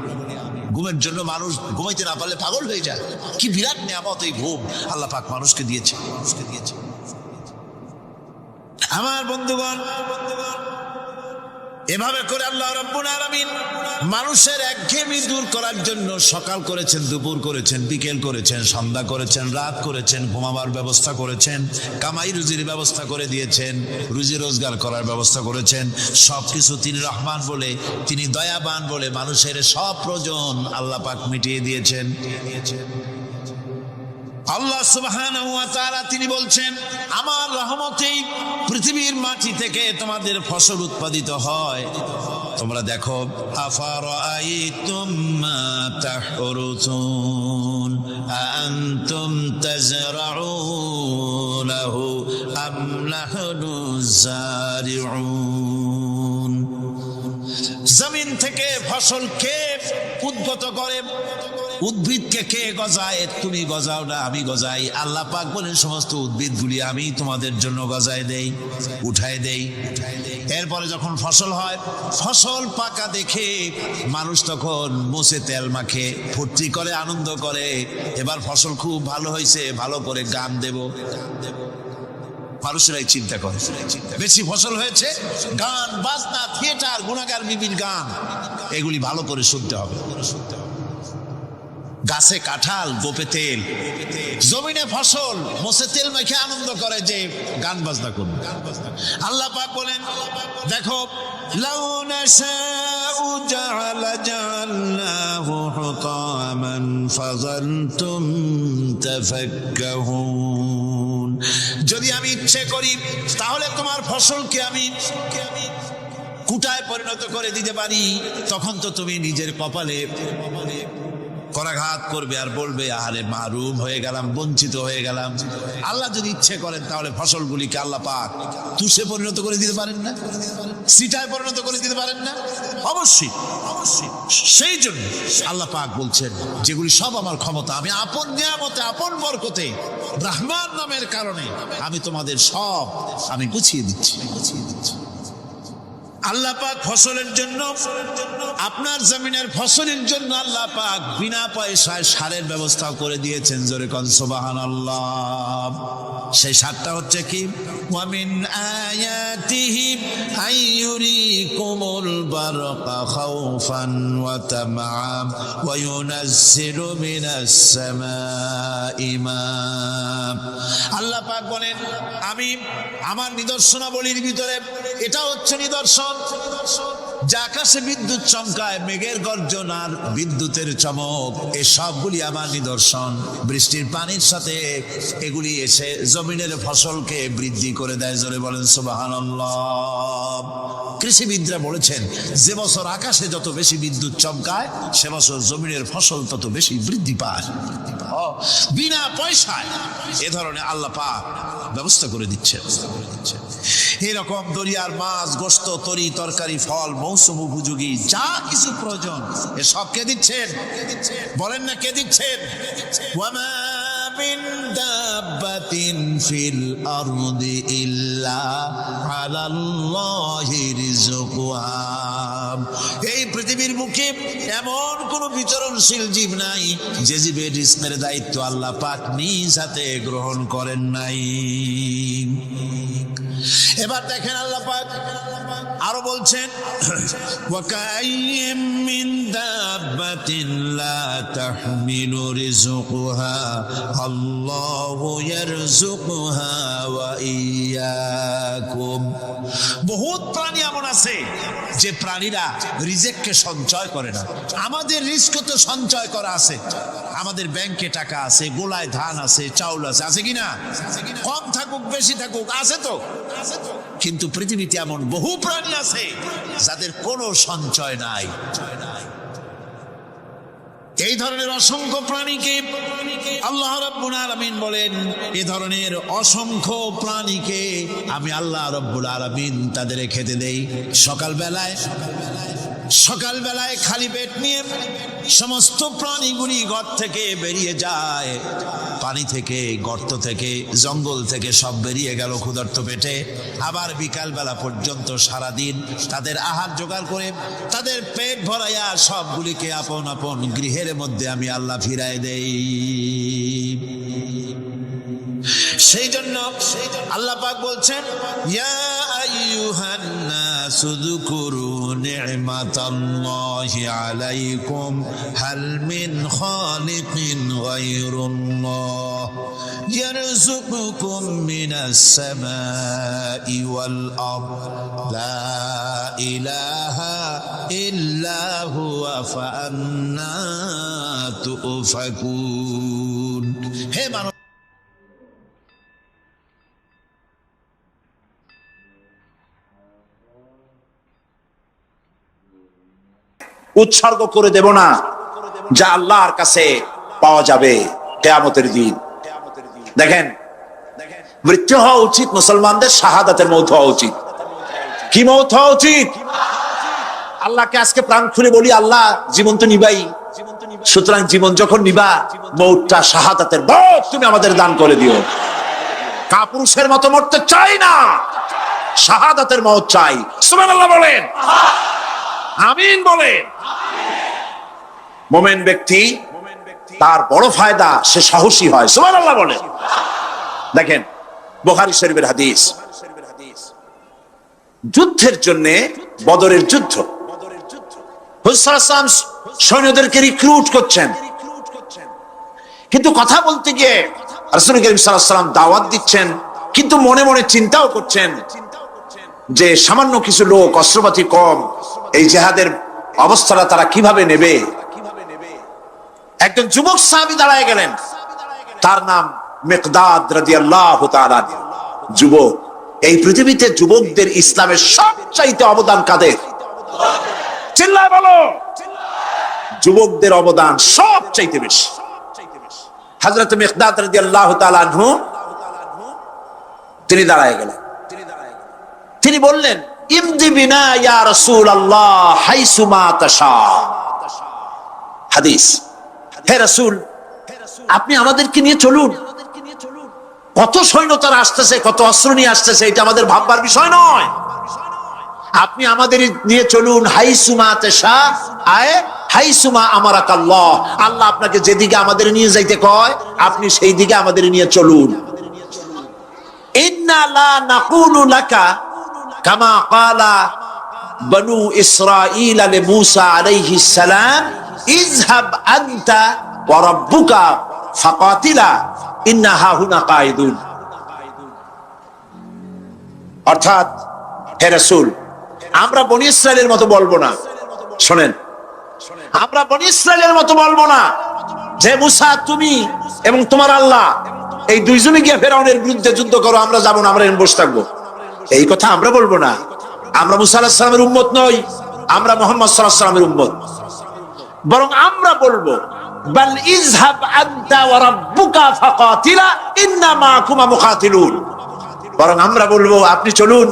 ঘুমের জন্য মানুষ ঘুমাইতে না পারলে পাগল হয়ে যায়। কি বিরাট নিয়ামত এই ঘুম আল্লাহ পাক মানুষকে দিয়েছে। আমার বন্ধুগণ, এভাবে করে আল্লাহ রাব্বুল আলামিন মানুষের একঘেয়েমি দূর করার জন্য সকাল করেছেন, দুপুর করেছেন, বিকেল করেছেন, সন্ধ্যা করেছেন, রাত করেছেন, ঘুমাবার ব্যবস্থা করেছেন, কামাই রুজির ব্যবস্থা করে দিয়েছেন, রুজি রোজগার করার ব্যবস্থা করেছেন। সবকিছু তিনি রহমান বলে, তিনি দয়াবান বলে মানুষের সব প্রয়োজন আল্লাহ পাক মিটিয়ে দিয়েছেন। আল্লাহ সুবহানাহু ওয়া তাআলা তিনি বলছেন, আমার রহমতেই পৃথিবীর মাটি থেকে তোমাদের ফসল উৎপাদিত হয়। তোমরা দেখো, আফারাআইতুম মা তাহরুসুন আনতুম তাজরাউনাহু আম নাহনুজ জারিউন। জমিন থেকে ফসল কে উদ্গত করে? উদ্ভিদকে কে গজায়? তুমি গজাও না, আমি গজাই। আল্লাহ পাক বলেন, সমস্ত উদ্ভিদগুলি আমি তোমাদের জন্য গজায় দেই, উঠায় দেই। এরপরে যখন ফসল হয়, ফসল পাকা দেখে মানুষ তখন মুছে তেল মাখে, ফুর্তি করে, আনন্দ করে। এবার ফসল খুব ভালো হয়েছে, ভালো করে গান দেব। মানুষেরাই চিন্তা করে, বেশি ফসল হয়েছে, গান বাজনা, থিয়েটার, গুণাগার, বিভিন্ন গান, এগুলি ভালো করে শুনতে হবে। গাছে কাঁঠাল, গোপে তেল, জমিনে ফসল, মোছে তেল মেখে আনন্দ করে যে গান বাজনা করবে। আল্লাহ পাক বলেন, দেখো, লাউ নাশাউ জাআলনাহু হুতামান ফাযালতুম তাফাক্কাহুন। যদি আমি ইচ্ছে করি তাহলে তোমার ফসলকে আমি কুটায় পরিণত করে দিতে পারি। তখন তো তুমি নিজের কপালে করাঘাত করবে আর বলবে, আরে মাহরুম হয়ে গেলাম, বঞ্চিত হয়ে গেলাম। আল্লাহ যদি ইচ্ছে করেন তাহলে ফসলগুলিকে আল্লাহ পাক তুষে পরিণত করে দিতে পারেন না? সিটায় পরিণত করে দিতে পারেন না? অবশ্যই, অবশ্যই। সেই জন্য আল্লাহ পাক বলছেন, যেগুলি সব আমার ক্ষমতা, আমি আপন নিয়ামতে, আপন বরকতে, রহমান নামের কারণে আমি তোমাদের সব আমি গুছিয়ে দিচ্ছি। আল্লাহ পাক ফসলের জন্য, আপনার জমিনের ফসলের জন্য আল্লাহ পাক বিনা পয়সায় সারের ব্যবস্থা করে দিয়েছেন। জোরে কোন সুবহানাল্লাহ। সেই সারটা হচ্ছে কি? ওয়া মিন আয়াতিহি আইয়ুরিকুমুল বারকা খাউফান ওয়া তামআম ওয়া ইউনাজ্জিলু মিনাস সামাই মা। আল্লাহ পাক বলেন, আমি আমার নিদর্শনাবলীর ভিতরে এটা হচ্ছে নিদর্শন, যে আকাশে বিদ্যুৎ চমকায়, মেঘের গর্জন আর বিদ্যুতের চমক, এই সবগুলি আমার নিদর্শন। বৃষ্টির পানির সাথে এগুলি এসে জমিনের ফসলকে বৃদ্ধি করে দেয়। জোরে বলেন সুবহানাল্লাহ। কৃষিবিদরা বলেছেন, যে বছর আকাশে যত বেশি বিদ্যুৎ চমকায়, সে বছর জমিনের ফসল তত বেশি বৃদ্ধি পায়। বিনা পয়সায় এ ধরনের আল্লাহ পাক ব্যবস্থা করে দিচ্ছে। এরকম দরিয়ার মাছ, গোশত, তরি তরকারি, ফল, মৌসুম উপযোগী যা কিছু প্রয়োজন, এসব কে দিচ্ছেন? বলেন না কে দিচ্ছেন? ওয়ামা মিন দাব্বাতিন ফিল আরদি ইল্লা আলাল্লাহি রিজকুহা। এই পৃথিবীর মুখে এমন কোন বিচরণশীল জীব নাই যে জীবের রিজকের দায়িত্ব আল্লাহ পাক নিজ হাতে গ্রহণ করেন নাই। এবার দেখেন আল্লাহ পাক আরো বলছেন, ওয়াকাইয়্যিম মিন দাব্বাতিন লা তাহমিলু রিজকুহা আল্লাহু ইয়ারযুকুহা ওয়া ইয়্যাকুম। বহুত প্রাণী এমন আছে যে প্রাণীরা রিজেককে সঞ্চয় করে না। আমাদের রিজক তো সঞ্চয় করা আছে, আমাদের ব্যাংকে টাকা আছে, গোলায় ধান আছে, চাউল আছে, আছে কিনা? কম থাকুক বেশি থাকুক আছে তো। কিন্তু পৃথিবীতে এমন বহু প্রাণী আছে যাদের কোনো সঞ্চয় নাই। এই ধরনের অসংখ্য প্রাণীকে আল্লাহ রাব্বুল আলামিন বলেন, এই ধরনের অসংখ্য প্রাণীকে আমি আল্লাহ রাব্বুল আলামিন তাদের খেতে দেই। সকালবেলায় খালি পেট নিয়ে সমস্ত প্রাণীগুলি ঘর থেকে বেরিয়ে যায়, পানি থেকে, গর্ত থেকে, জঙ্গল থেকে সব বেরিয়ে গেল ক্ষুধার্ত পেটে। আবার বিকালবেলা পর্যন্ত সারাদিন তাদের আহার জোগাড় করে তাদের পেট ভরাইয়া সবগুলিকে আপন আপন গৃহের মধ্যে আমি আল্লাহ ফিরায় দেই। সেই জন্য আল্লাহ পাক বলছেন, ইয়া আইয়ুহান নাসু যকুরু নি'মাতাল্লাহি আলাইকুম হাল মিন খালিকিন গায়রুল্লাহ ইয়ারযুকুকুম মিনাস সামাই ওয়াল আরদ লা ইলাহা ইল্লা হুয়া ফাআন্না তুফাকুন। হে মানুষ, উৎসর্গ করে দেব না যা আল্লাহর কাছে পাওয়া যাবে কিয়ামতের দিন। দেখেন, মৃত্যু হওয়া উচিত মুসলমানদের শাহাদাতের মৌত হওয়া উচিত। কি মৌত হওয়া উচিত? আল্লাহকে আজকে প্রাণ খুলে বলি, আল্লাহ জীবন তো নিবাই, সুতরাং জীবন যখন নিবা, মৌতটা শাহাদাতের মৌত তুমি আমাদের দান করে দিও। কাপুরুষের মতো মরতে চাই না, শাহাদাতের মৌত চাই। সুবহানাল্লাহ বলেন, আমিন বলেন। মুমিন ব্যক্তি তার বড় ফায়দা, সে সাহসী হয়। সুবহানাল্লাহ বলেন। দেখেন বুখারী শরীফের হাদিস, যুদ্ধের জন্য, বদরের যুদ্ধ, হুজুর সাল্লাল্লাহু আলাইহি ওয়াসাল্লাম সৈন্যদেরকে রিক্রুট করছেন, কিন্তু কথা বলতে গিয়ে রাসূল করিম সাল্লাল্লাহু আলাইহি ওয়াসাল্লাম দাওয়াত দিচ্ছেন, কিন্তু মনে মনে চিন্তাও করছেন যে সামান্য কিছু লোক, অস্ত্রপাতি কম, এই জিহাদের অবস্থাটা তারা কিভাবে নেবে। একজন যুবক সাহাবী দাঁড়ায় গেলেন, তার নাম মিকদাদ রাদিয়াল্লাহু তাআলা। যুবক, এই পৃথিবীতে যুবকদের ইসলামের সবচাইতে অবদান কাদের? চিল্লায় বলো। যুবকদের অবদান সবচাইতে বেশি। হযরত মিকদাদ রাদিয়াল্লাহু তাআলা আনহু তিনি দাঁড়ায় গেলেন, তিনি বললেন, ইমদি বিনা ইয়া রাসূলুল্লাহ হাইসুমা তাশা। হাদিস, হে রাসূল, আপনি আমাদেরকে নিয়ে চলুন। কত সৈন্য তারা আসতেছে, কত অস্ত্র নিয়ে আসতেছে, এটা আমাদের ভাববার বিষয় নয়। আপনি আমাদের নিয়ে চলুন, হাইসুমা তাশা আয় হাইসুমা আমারাকাল্লাহ, আল্লাহ আপনাকে যেদিকে আমাদের নিয়ে যাইতে কয় আপনি সেই দিকে আমাদের নিয়ে চলুন। ইন্না লা নাকুলু লাকা কামা ক্বালা বনু ইসরাঈল লিমূসা আলাইহিস সালাম ইযহাব আনতা ওয়া রাব্বুকা ফাকাতিলা ইন্না হাহুনা কাঈদুন। অর্থাৎ হে রাসূল, আমরা বনি ইসরাইলের মতো বলবো না। শোনেন, আমরা বনি ইসরাইলের মতো বলবো না যে মুসা তুমি এবং তোমার আল্লাহ এই দুইজনে গিয়ে ফেরাউনের বিরুদ্ধে যুদ্ধ করো, আমরা যাবো না, আমরা এখানে বসে থাকবো। এই কথা আমরা বলবো না। আমরা মুসা আলাইহিস সালামের উম্মত নই, আমরা মুহাম্মদ সাল্লাল্লাহু আলাইহি ওয়াসাল্লামের উম্মত। বরং আমরা বলবো বাল ইযহাব আনতা ওয়া রাব্বুকা ফাকাতিলা ইন্না মাআকুমা মুকাতিলুন। বরং আমরা বলবো আপনি চলুন,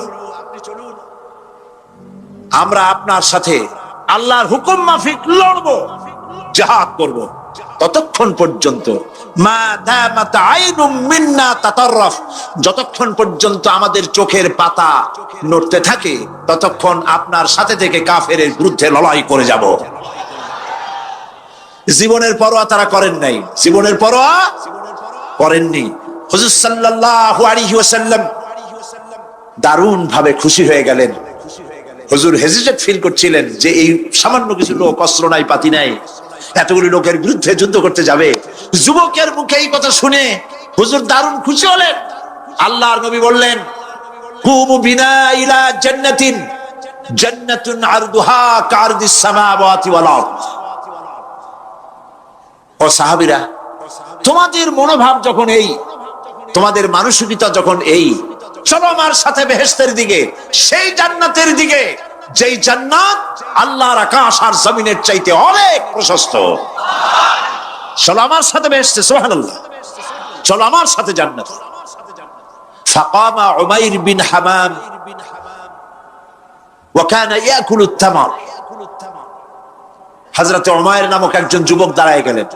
আমরা আপনার সাথে আল্লাহর হুকুম মাফিক লড়বো, জিহাদ করব। ততক্ষণ পর্যন্ত মা দামাত আইনুম মিন্না তাতাররাফ, যতক্ষণ পর্যন্ত আমাদের চোখের পাতা নড়তে থাকে ততক্ষণ আপনার সাথে থেকে কাফেরের বিরুদ্ধে লড়াই করে যাব। জীবনের পরোয়া তারা করেন নাই, জীবনের পরোয়া করেননি। হুজুর সাল্লাল্লাহু আলাইহি ওয়াসাল্লাম দারুণ ভাবে খুশি হয়ে গেলেন। হুজুর হেজিটেট ফিল করছিলেন যে এই সামান্য কিছু লোক, অস্ত্র নাই, পাতি নাই, এতগুলি লোকের বিরুদ্ধে যুদ্ধ করতে যাবে। যুবকের মুখে এই কথা শুনে হুজুর দারুণ খুশি হলেন। আল্লাহর নবী বললেন, কুমু বিনা ইলা জান্নাতিন জান্নাতুন আরদুহা কারদিস সামাওয়াতি ওয়াল আরদ। ও সাহাবীরা, তোমাদের মনোভাব যখন এই, তোমাদের মানসিকতা যখন এই, চলো আমার সাথে বেহেশতের দিকে, সেই জান্নাতের দিকে যেই জান্নাত আল্লাহর আকাশ আর জমিনের চাইতে অনেক প্রশস্ত। চলো আমার সাথে বেহেশতে, সুবহানাল্লাহ, চলো আমার সাথে জান্নাত। ফাকামা উমাইর বিন হামাম ওয়া কানা ইয়াকুলু তামার। হযরত উমাইর নামক একজন যুবক দাঁড়ায় গেলেন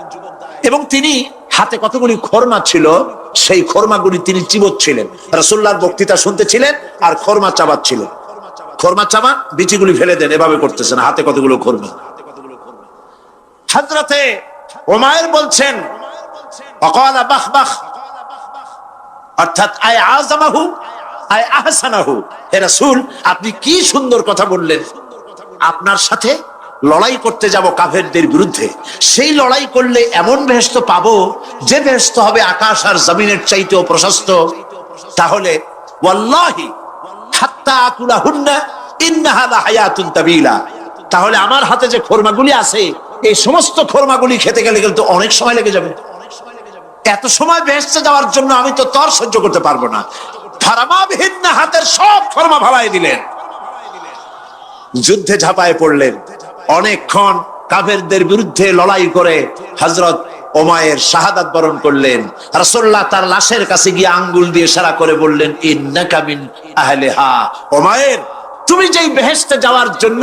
এবং তিনি হাতে কতগুলি খরমা ছিল, সেই খরমাগুলি তিনি চিবোচ্ছিলেন। রাসূলুল্লাহর বক্তৃতা শুনতেছিলেন আর খরমা চাবাচ্ছিলেন। খরমা চাবান, বিচিগুলি ফেলে দেন, এভাবে করতেছেন, হাতে কতগুলো খরমা। হযরতে উমাইর বলছেন, ওয়াকালা বাখ বাখ, অর্থাৎ আয় আযমাহু আয় আহসানাহু। হে রাসূল, আপনি কি সুন্দর কথা বললেন। আপনার সাথে লড়াই করতে যাব কাফেরদের বিরুদ্ধে, সেই লড়াই করলে এমন বেহেশত পাবো যে বেহেশত হবে আকাশ আর জমিনের চাইতেও প্রশস্ত। তাহলে ওয়াল্লাহি হাত্তা আকুলাহুন্না ইন্নাহা লাহায়াতুন তাবিলা, তাহলে আমার হাতে যে খরমাগুলি আছে এই সমস্ত খরমাগুলি খেতে গেলে কিন্তু অনেক সময় লেগে যাবে। এত সময় বেহেশতে যাওয়ার জন্য আমি তো তর সহ্য করতে পারবো না। ফারামাবিহিন্না, হাতের সব খরমা ভালাই দিলেন, যুদ্ধে ঝাঁপায় পড়লেন। অনেকক্ষণ কাফেরদের বিরুদ্ধে লড়াই করে হযরত উমাইর শাহাদাত বরণ করলেন। রাসূলুল্লাহ তার লাশের কাছে গিয়ে আঙ্গুল দিয়ে ইশারা করে বললেন, ইন্নাকা মিন আহলিহা। উমাইর, তুমি যেই বেহেশতে যাওয়ার জন্য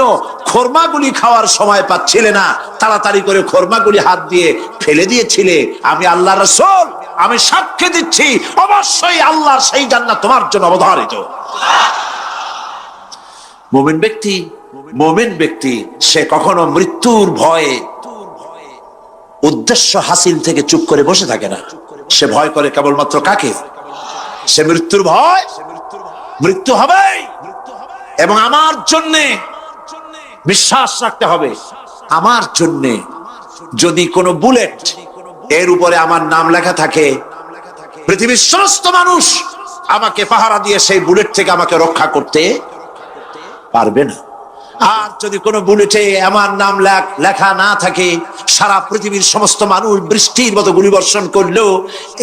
খরমাগুলি খাওয়ার সময় পাচ্ছিলে না, তাড়াতাড়ি করে খরমাগুলি হাত দিয়ে ফেলে দিয়েছিলে, আমি আল্লাহর রাসূল, আমি সাক্ষ্য দিচ্ছি অবশ্যই আল্লাহর সেই জান্নাত তোমার জন্য অবধারিত। মুমিন ব্যক্তি সে কখনো মৃত্যুর ভয়ে উদ্দেশ্য হাসিল থেকে চুপ করে বসে থাকে না। সে ভয় করে কেবলমাত্র কাকে? সে মৃত্যুর ভয়, মৃত্যু হবে এবং আমার জন্য বিশ্বাস রাখতে হবে, আমার জন্য যদি কোনো বুলেট এর উপরে আমার নাম লেখা থাকে, পৃথিবীর সমস্ত মানুষ আমাকে পাহারা দিয়ে সেই বুলেট থেকে আমাকে রক্ষা করতে পারবে না। আর যদি কোনো বুলেটে আমার নাম লেখা না থাকে, সারা পৃথিবীর সমস্ত মানুষ বৃষ্টির মতো গুলি বর্ষণ করলেও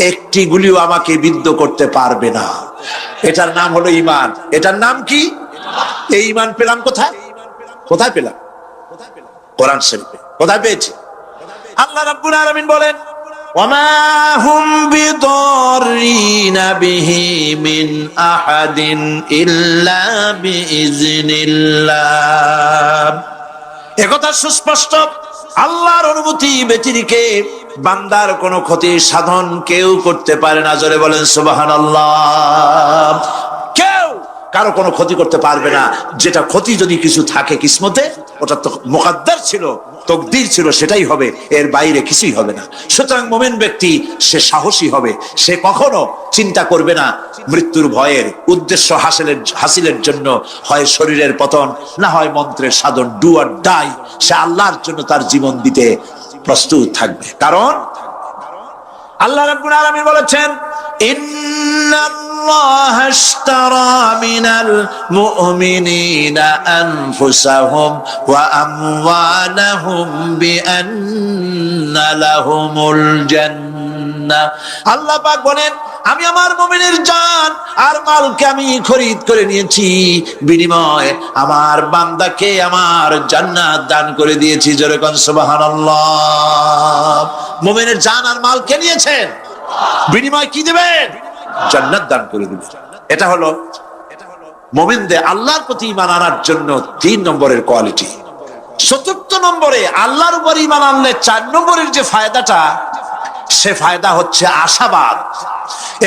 একটি গুলিও আমাকে বিদ্ধ করতে পারবে না। এটার নাম হলো ঈমান। এটার নাম কি? এই ঈমান পেলাম কোথায়? কোথায় পেলাম? কোরআন শরীফে। কোথায় পেয়েছি? আল্লাহ রাব্বুল আলামিন বলেন, ওয়ামা হুম বিদরিনা বিহি মিন আহাদিন ইল্লা বিইজনিল্লাহ। একথা সুস্পষ্ট, আল্লাহর অনুমতি ব্যতিরেকে বান্দার কোনো ক্ষতি সাধন কেউ করতে পারে না। জোরে বলেন সুবহানাল্লাহ। কেউ কারো কোনো ক্ষতি করতে পারবে না। যেটা ক্ষতি যদি কিছু থাকে কিসমতে, ওটা তো মুকদ্দার ছিল, তকদির ছিল, সেটাই হবে, এর বাইরে কিছুই হবে না। সুতরাং মুমিন ব্যক্তি সে সাহসী হবে, সে কখনো চিন্তা করবে না মৃত্যুর ভয়ের। উদ্দেশ্য হাসিলের জন্য হয় শরীরের পতন, না হয় মন্ত্রের সাধন, ডু অর ডাই, সে আল্লাহর জন্য তার জীবন দিতে প্রস্তুত থাকবে। কারণ আল্লাহ রাব্বুল আলামিন বলেছেন, ইন্নাল্লাহা আশতারা মিনাল মুমিনিনা আনফুসাহুম ওয়া আমওয়ালাহুম বিআন্না লাহুমুল জান্নাহ। আল্লাহ পাক বলেন, আমি আমার মুমিনের জান আর মালকে আমি খরিদ করে নিয়েছি, বিনিময়ে আমার বান্দাকে আমার জান্নাত দান করে দিয়েছি। জোরে কোন সুবহানাল্লাহ। মুমিনের জান আর মাল কে নিয়েছেন? বিনিময় কি দিবেন? জান্নাত দান করে দিবেন। এটা হলো মুমিনদের আল্লাহর প্রতি ঈমান আনার জন্য 3 নম্বরের কোয়ালিটি। 4th নম্বরে আল্লাহর উপর ঈমান আনলে 4 নম্বরের যে ফায়দাটা, সে ফায়দা হচ্ছে আশাবাদ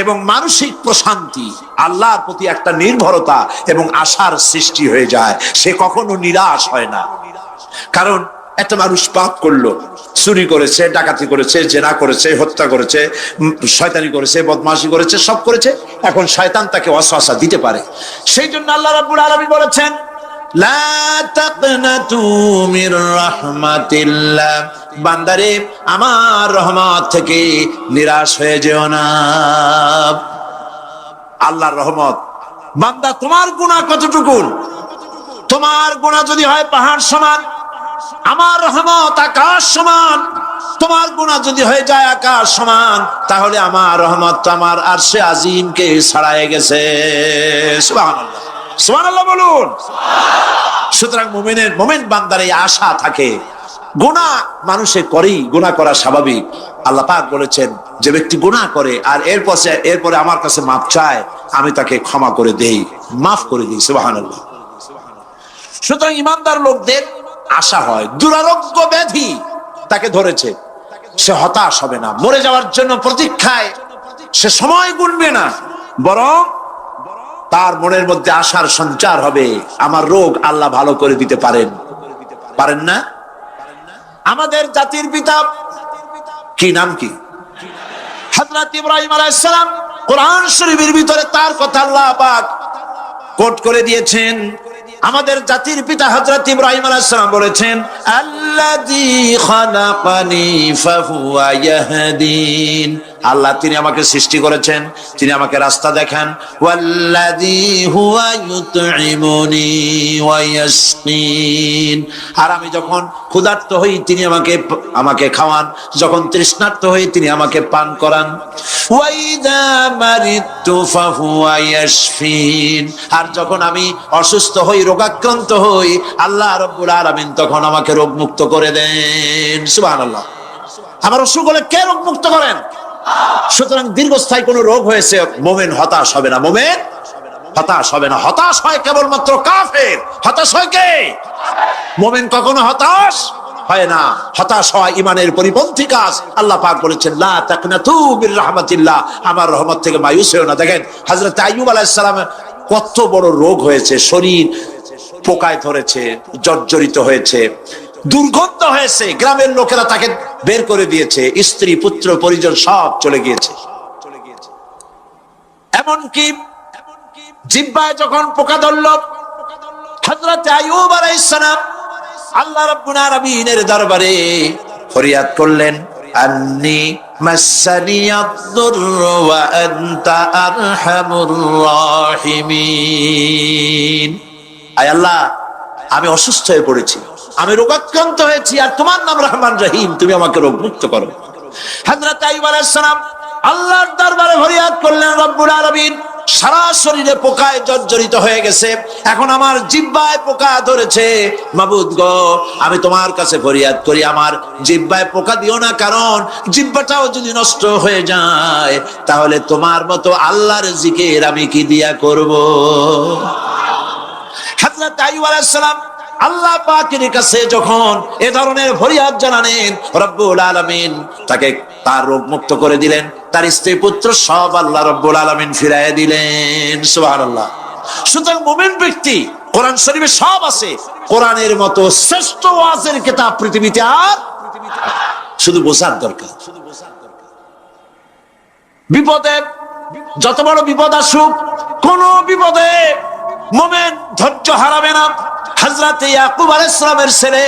এবং মানসিক প্রশান্তি। আল্লাহর প্রতি একটা নির্ভরতা এবং আশার সৃষ্টি হয়ে যায়, সে কখনো নিরাশ হয় না। কারণ একটা মানুষ পাপ করলো, চুরি করেছে, ডাকাতি করেছে, জেনা করেছে, হত্যা করেছে, শয়তানি করেছে, বদমাশি করেছে, সব করেছে, এখন শয়তান তাকে ওয়াসওয়াসা দিতে পারে। সেই জন্য আল্লাহ রাব্বুল আলামিন বলেছেন, লা তাকনাতু মির রাহমাতিল্লাহ, বান্দারে আমার রহমত থেকে নিরাশ হয়ে যেও না। আল্লাহর রহমত, বান্দা তোমার গুনাহ কতটুকু? তোমার গুনাহ যদি হয় পাহাড় সমান, আমার রহমত আকাশ সমান। তোমার গুনাহ যদি হয়ে যায় আকাশ সমান, তাহলে আমার রহমত তো আমার আরশে আজিমকে ছাড়ায় গেছে। সুবহানাল্লাহ, সুবহানাল্লাহ বলুন। সুতরাং মুমিন বান্দার এই আশা থাকে। গুনাহ মানুষে করেই, গুনাহ করা স্বাভাবিক। আল্লাহ পাক বলেছেন, যে ব্যক্তি গুনাহ করে আর এরপরে আমার কাছে মাফ চায়, আমি তাকে ক্ষমা করে দেই, মাফ করে দিই। সুবহানাল্লাহ। সুতরাং ইমানদার লোকদের আশা হয়, দুরারোগ্য ব্যাধি তাকে ধরেছে, সে হতাশ হবে না, মরে যাওয়ার জন্য প্রতীক্ষায় সে সময় গুনবে না, বরং তার মনের মধ্যে আশার সঞ্চার হবে, আমার রোগ আল্লাহ ভালো করে দিতে পারেন না? আমাদের জাতির পিতা কি নাম কি? হযরত ইব্রাহিম আলাইহিস সালাম। কোরআন শরীফের ভিতরে তার কথা আল্লাহ পাক কোট করে দিয়েছেন। আমাদের জাতির পিতা হযরত ইব্রাহিম আলাইহিস সালাম বলেছেন, আল্লাযী খালাকানি ফাহুয়া ইয়াহদিন। আল্লাহ তিনি আমাকে সৃষ্টি করেছেন, তিনি আমাকে রাস্তা দেখান। ওয়াল্লাযী হুয়া ইউতঈমুনি ওয়া ইয়াসকিন। আর আমি যখন ক্ষুধার্ত হই তিনি আমাকে খাওয়ান, যখন তৃষ্ণার্ত হই তিনি আমাকে পান করান। ওয়া ইযা মারিদতু ফাহুয়া ইয়াশফিন। আর যখন আমি অসুস্থ হই, রোগাক্রান্ত হই, আল্লাহ রাব্বুল আলামিন তখন আমাকে রোগ মুক্ত করে দেন। সুবহানাল্লাহ। আমার অসুখ হলে কে রোগ মুক্ত করেন? সুতরাং দীর্ঘস্থায়ী কোন রোগ হয়েছে, মুমিন হতাশ হবে না, মুমিন হতাশ হবে না। হতাশ হয় কেবলমাত্র কাফের। হতাশ হয় কে? মুমিন কখনো হতাশ হয় না। হতাশ হয় ইমানের পরিপন্থী কাজ। আল্লাহ পাক বলেছেন, লা তাকনাতু মির রাহমাতিল্লাহ, আমার রহমত থেকে মায়ুস হয়ো না। দেখেন হযরত আইয়ুব আলাইহিস সালামের কত বড় রোগ হয়েছে, শরীর পোকায় ধরেছে, জর্জরিত হয়েছে, দুর্গন্ধ হয়েছে, গ্রামের লোকেরা তাকে বের করে দিয়েছে, স্ত্রী পুত্র পরিজন সব চলে গিয়েছে। এমনকি জিহ্বায় যখন পোকা ধরল, হযরত আইয়ুব আলাইহিস সালাম আল্লাহ রাব্বুল আলামিনের দরবারে ফরিয়াদ করলেন, আন্নী মাসানিয়াদ-দুররু ওয়া আনতা আরহামুর রাহিমিন। আয় আল্লাহ, আমি অসুস্থ হয়ে পড়েছি, আমি রোগাক্রান্ত হয়েছি, আর তোমার নাম রহমান রহিম, তুমি আমাকে রোগ মুক্ত করো। হযরত আইয়ুব আলাইহিস সালাম আল্লাহর দরবারে ফরিয়াদ করলেন, রব্বুল আলামিন সারা শরীরে পোকায় জর্জরিত হয়ে গেছে, এখন আমার জিহ্বায় পোকা ধরেছে, মাবুদ গো আমি তোমার কাছে ফরিয়াদ করি, আমার জিহ্বায় পোকা দিও না, কারণ জিহ্বাটাও যদি নষ্ট হয়ে যায় তাহলে তোমার মতো আল্লাহর জিকির আমি কি দিয়া করব। হযরত আইয়ুব আলাইহিস সালাম আল্লাহ পাকের কাছে যখন এ ধরনের ফরিয়াদ জানালেন, রব্বুল আলামিন তাকে তার রোগ মুক্ত করে দিলেন, তার স্ত্রী পুত্র সব আল্লাহ রব্বুল আলামিন ফিরাইয়া দিলেন। সুবহানাল্লাহ। সুতরাং মুমিন ব্যক্তি, কোরআন শরীফে সব আছে, কোরআনের মতো শ্রেষ্ঠ ওয়াজের কিতাব পৃথিবীতে আর শুধু বোঝার দরকার। বিপদে, যত বড় বিপদ আসুক, কোন বিপদে মুমিন ধৈর্য হারাবে না। হযরত ইয়াকুব আলাইহিস সালামের ছেলে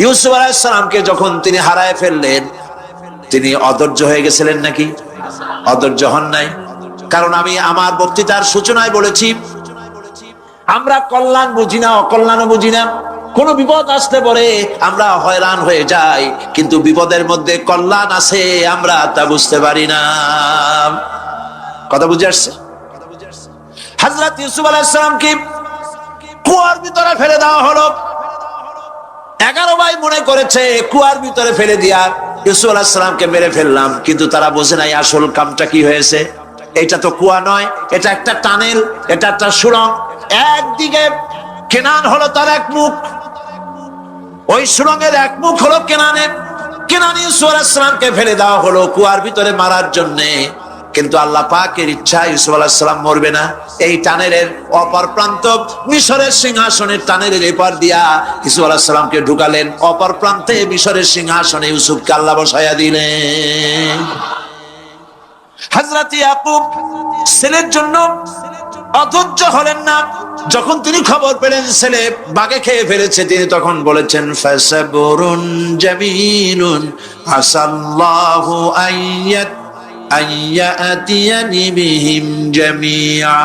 ইউসুফ আলাইহিস সালামকে যখন তিনি হারায় ফেললেন, তিনি অধৈর্য হয়ে গেছিলেন নাকি? অধৈর্য হন নাই। কারণ আমি আমার বক্তৃতার সূচনায় বলেছি, আমরা কল্যাণ বুঝি না, অকল্যাণও বুঝি না। কোন বিপদ আসতে পরে আমরা হয়রান হয়ে যাই, কিন্তু বিপদের মধ্যে কল্যাণ আছে আমরা তা বুঝতে পারি না। কথা বুঝে আসছে? হযরত ইউসুফ আলাইহিস সালামকে কুয়ার ভিতরে ফেলে দেওয়া হলো। 11 ভাই মনে করেছে কুয়ার ভিতরে ফেলে দিয়া ইউসুফ আলাইহিস সালামকে মেরে ফেললাম, কিন্তু তারা বোঝে নাই আসল কামটা কি হয়েছে। এটা তো কুয়া নয়, এটা একটা টানেল, এটা একটা সুড়ঙ্গ। একদিকে কেনান হলো তার এক মুখ, ওই সুড়ঙ্গের এক মুখ হলো কেনানের। কেনান ইউসুফ আলাইহিস সালামকে ফেলে দেওয়া হলো কুয়ার ভিতরে মারার জন্য, কিন্তু আল্লাহ পাকের ইচ্ছা ইউসুফ আলাইহিস সালাম মরবে না। এই টানেলের অপর প্রান্ত মিশরের সিংহাসনের টানেলের এপার দিয়া ইউসুফ আলাইহিস সালামকে ঢুকালেন, অপর প্রান্তে মিশরের সিংহাসনে ইউসুফকে আল্লাহ বসায়া দিলেন। হযরত ইয়াকুব ছেলের জন্য অধৈর্য হলেন না। যখন তিনি খবর পেলেন ছেলে বাঘে খেয়ে ফেলেছে, তিনি তখন বলেছেন ফাসাবরুন জামিলুন আসাল্লাহু আইয়াতিয়ানি বিহিম জামিআ